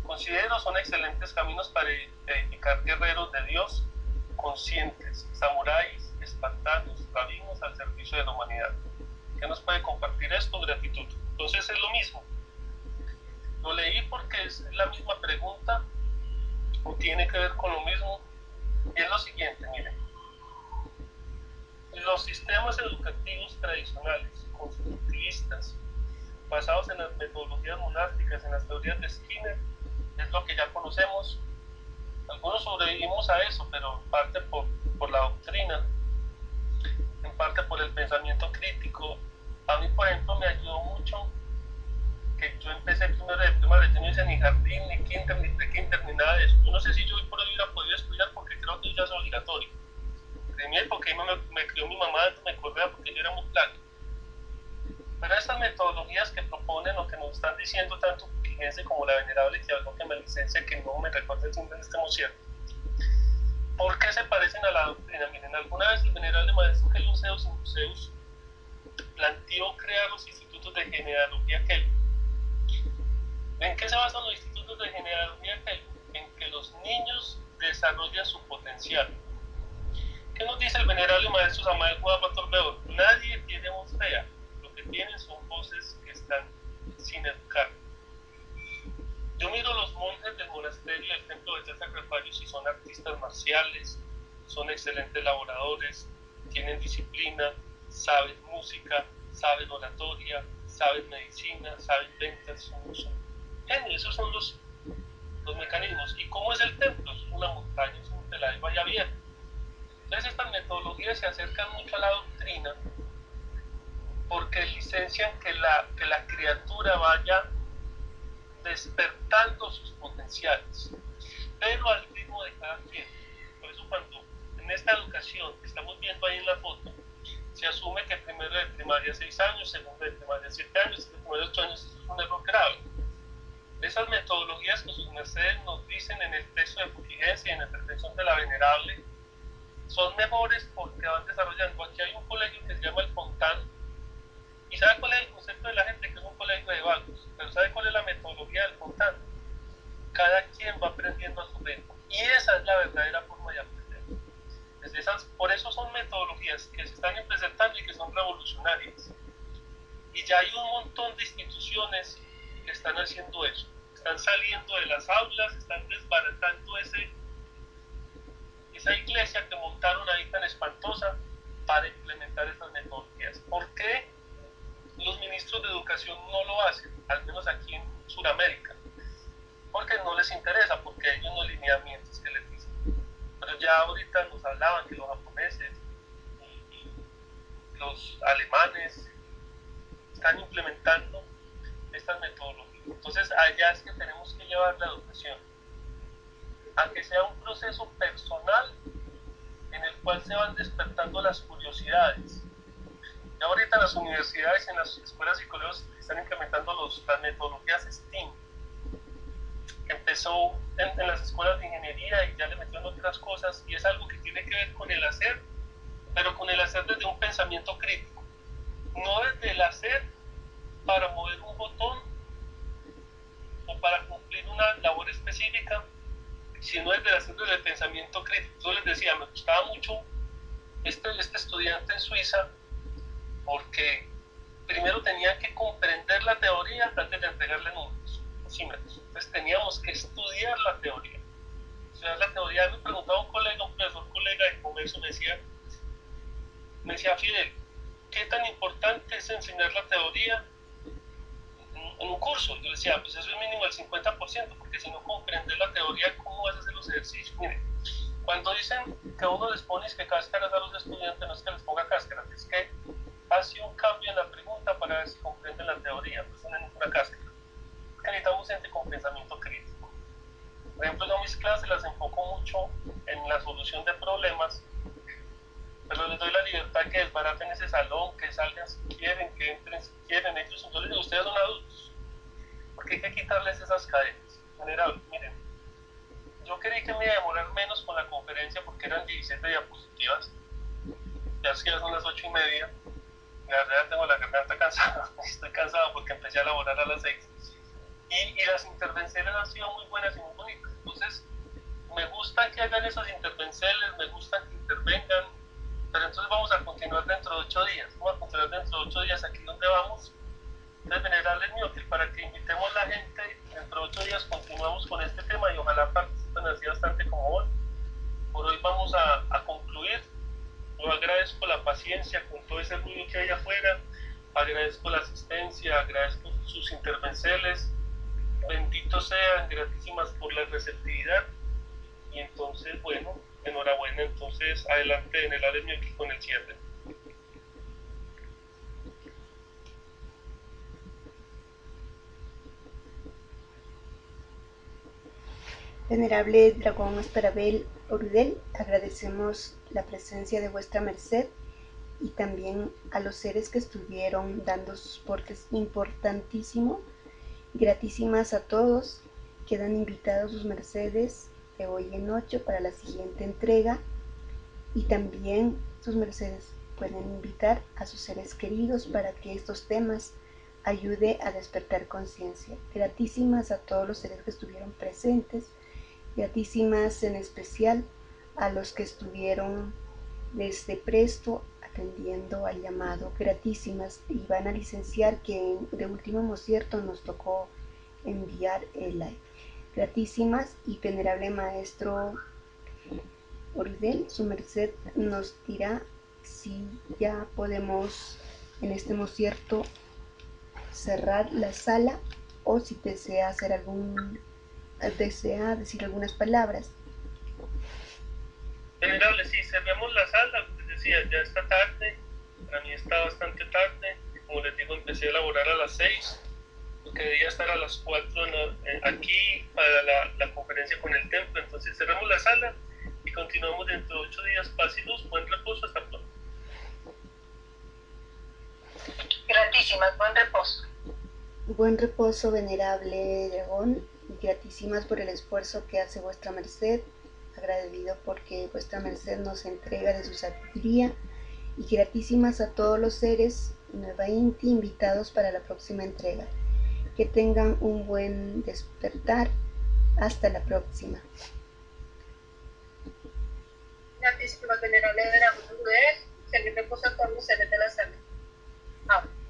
Considero son excelentes caminos para edificar guerreros de Dios, conscientes, samuráis, espartanos, rabinos al servicio de la humanidad. ¿Qué nos puede compartir esto? Gratitud. Entonces es lo mismo. Lo leí porque es la misma pregunta o tiene que ver con lo mismo, y es lo siguiente, miren: los sistemas educativos tradicionales, constructivistas, basados en las metodologías monásticas, en las teorías de Skinner, es lo que ya conocemos. Algunos sobrevivimos a eso, pero en parte por la doctrina, en parte por el pensamiento crítico. A mí, por ejemplo, me ayudó mucho que yo empecé primero de primaria, yo no hice ni jardín, ni kinder, ni pre-kinder, ni nada de eso. Yo no sé si yo hoy por hoy hubiera podido estudiar, porque creo que ya es obligatorio. De mi época me crió mi mamá, me correa porque yo era muy plano. Pero estas metodologías que proponen o que nos están diciendo tanto Fujiense como la venerable que habló, que me licencia, que no me recuerda el nombre en este museo, ¿por qué se parecen a la doctrina? Miren, alguna vez el venerable maestro Helios Zeus planteó crear los institutos de genealogía Kelvin. ¿En qué se basan los institutos de genealogía Kelvin? En que los niños desarrollan su potencial. ¿Qué nos dice el venerable maestro Samael Guadapator Beor? Nadie tiene voz fea, lo que tienen son voces que están sin educar. Yo miro los monjes del monasterio del templo de Sacrificios y son artistas marciales, son excelentes laboradores, tienen disciplina, saben música, saben oratoria, saben medicina, saben ventas, son genios. Esos son los mecanismos. ¿Y cómo es el templo? Es una montaña, es un tela de valle abierto. Entonces estas metodologías se acercan mucho a la doctrina porque licencian que la criatura vaya despertando sus potenciales, pero al ritmo de cada quien. Por eso cuando en esta educación que estamos viendo ahí en la foto, se asume que primero de primaria 6 años, segundo de primaria 7 años, primero 8 años, eso es un error grave. Esas metodologías que sus mercedes nos dicen en el texto de Fujiense y en la perfección de la venerable son mejores porque van desarrollando. Aquí hay un colegio que se llama el Fontán, y ¿sabe cuál es el concepto de la gente? Que es un colegio de vagos. Pero ¿sabe cuál es la metodología del Fontán? Cada quien va aprendiendo a su ritmo, y esa es la verdadera forma de aprender. Desde Por eso son metodologías que se están presentando y que son revolucionarias. Y ya hay un montón de instituciones que están haciendo eso. Están saliendo de las aulas, están desbaratando esa iglesia que montaron ahí tan espantosa para implementar estas metodologías. ¿Por qué los ministros de educación no lo hacen? Al menos aquí en Sudamérica. Porque no les interesa, porque ellos no lineamientos que les dicen. Pero ya ahorita nos hablaban que los japoneses y los alemanes están implementando estas metodologías. Entonces allá es que tenemos que llevar la educación a que sea un proceso personal en el cual se van despertando las curiosidades. Y ahorita las universidades, en las escuelas y colegios están implementando las metodologías STEAM. Empezó en las escuelas de ingeniería y ya le metieron otras cosas, y es algo que tiene que ver con el hacer, pero con el hacer desde un pensamiento crítico, no desde el hacer para mover un botón o para cumplir una labor específica, sino desde el hacer desde el pensamiento crítico. Yo les decía, me gustaba mucho este estudiante en Suiza, porque primero tenía que comprender la teoría antes de entregarle números, decímetros. Entonces teníamos que estudiar la teoría. Estudiar la teoría. Me preguntaba un profesor colega de comercio, me decía, Fidel, ¿qué tan importante es enseñar la teoría en un curso? Yo le decía, pues eso es mínimo el 50%, porque si no comprendes la teoría, ¿cómo vas a hacer los ejercicios? Miren, cuando dicen que uno les pone que cáscaras a los estudiantes, no es que les ponga cáscaras, es que hace un cambio en la pregunta para ver si comprenden la teoría, pues no es ninguna cáscara. Que necesitamos gente con pensamiento crítico. Por ejemplo, yo mis clases las enfoco mucho en la solución de problemas, pero les doy la libertad que desbaraten ese salón, que salgan si quieren, que entren si quieren. Ellos, yo les digo, ustedes son adultos, porque hay que quitarles esas cadenas. En general, miren, yo creí que me iba a demorar menos con la conferencia porque eran 17 diapositivas, ya son las 8:30. La verdad tengo la garganta cansada, estoy cansado porque empecé a elaborar a las 6. Y las intervenciones han sido muy buenas y muy bonitas. Entonces, me gusta que hagan esos intervenciones, me gusta que intervengan, pero entonces vamos a continuar dentro de 8 días. Vamos a continuar dentro de 8 días aquí donde vamos. Entonces, venerable mío, que para que invitemos a la gente, dentro de 8 días continuamos con este tema y ojalá participen así bastante como hoy. Por hoy vamos a concluir. Yo agradezco la paciencia con todo ese ruido que hay afuera, agradezco la asistencia, agradezco sus intervenciones. Benditos sean, gratísimas por la receptividad. Y entonces, bueno, enhorabuena. Entonces, adelante en el área mío con el cierre. Venerable Dragón Esperabel Orudel, agradecemos la presencia de vuestra merced y también a los seres que estuvieron dando sus aportes importantísimos. Gratísimas a todos. Quedan invitados sus mercedes de hoy en 8 para la siguiente entrega, y también sus mercedes pueden invitar a sus seres queridos para que estos temas ayude a despertar conciencia. Gratísimas a todos los seres que estuvieron presentes, gratísimas en especial a los que estuvieron desde presto atendiendo al llamado. Gratísimas, y van a licenciar que de último cierto nos tocó enviar el live. Gratísimas, y venerable maestro Orudel, su merced nos dirá si ya podemos en este cierto cerrar la sala o si desea decir algunas palabras. Venerable, sí, cerramos la sala. Les decía, ya está tarde, para mí está bastante tarde. Como les digo, empecé a elaborar a las 6, porque debía estar a las 4 aquí para la conferencia con el templo. Entonces cerramos la sala y continuamos dentro de 8 días. Paz y luz, buen reposo, hasta pronto. Gratísimas, buen reposo. Buen reposo, venerable dragón, y gratísimas por el esfuerzo que hace vuestra merced, agradecido porque vuestra merced nos entrega de su sabiduría, y gratísimas a todos los seres Nueva Inti invitados para la próxima entrega. Que tengan un buen despertar. Hasta la próxima. Santísima Venerable de la Virgen, se le reposa a todos los seres de la salud. Amén.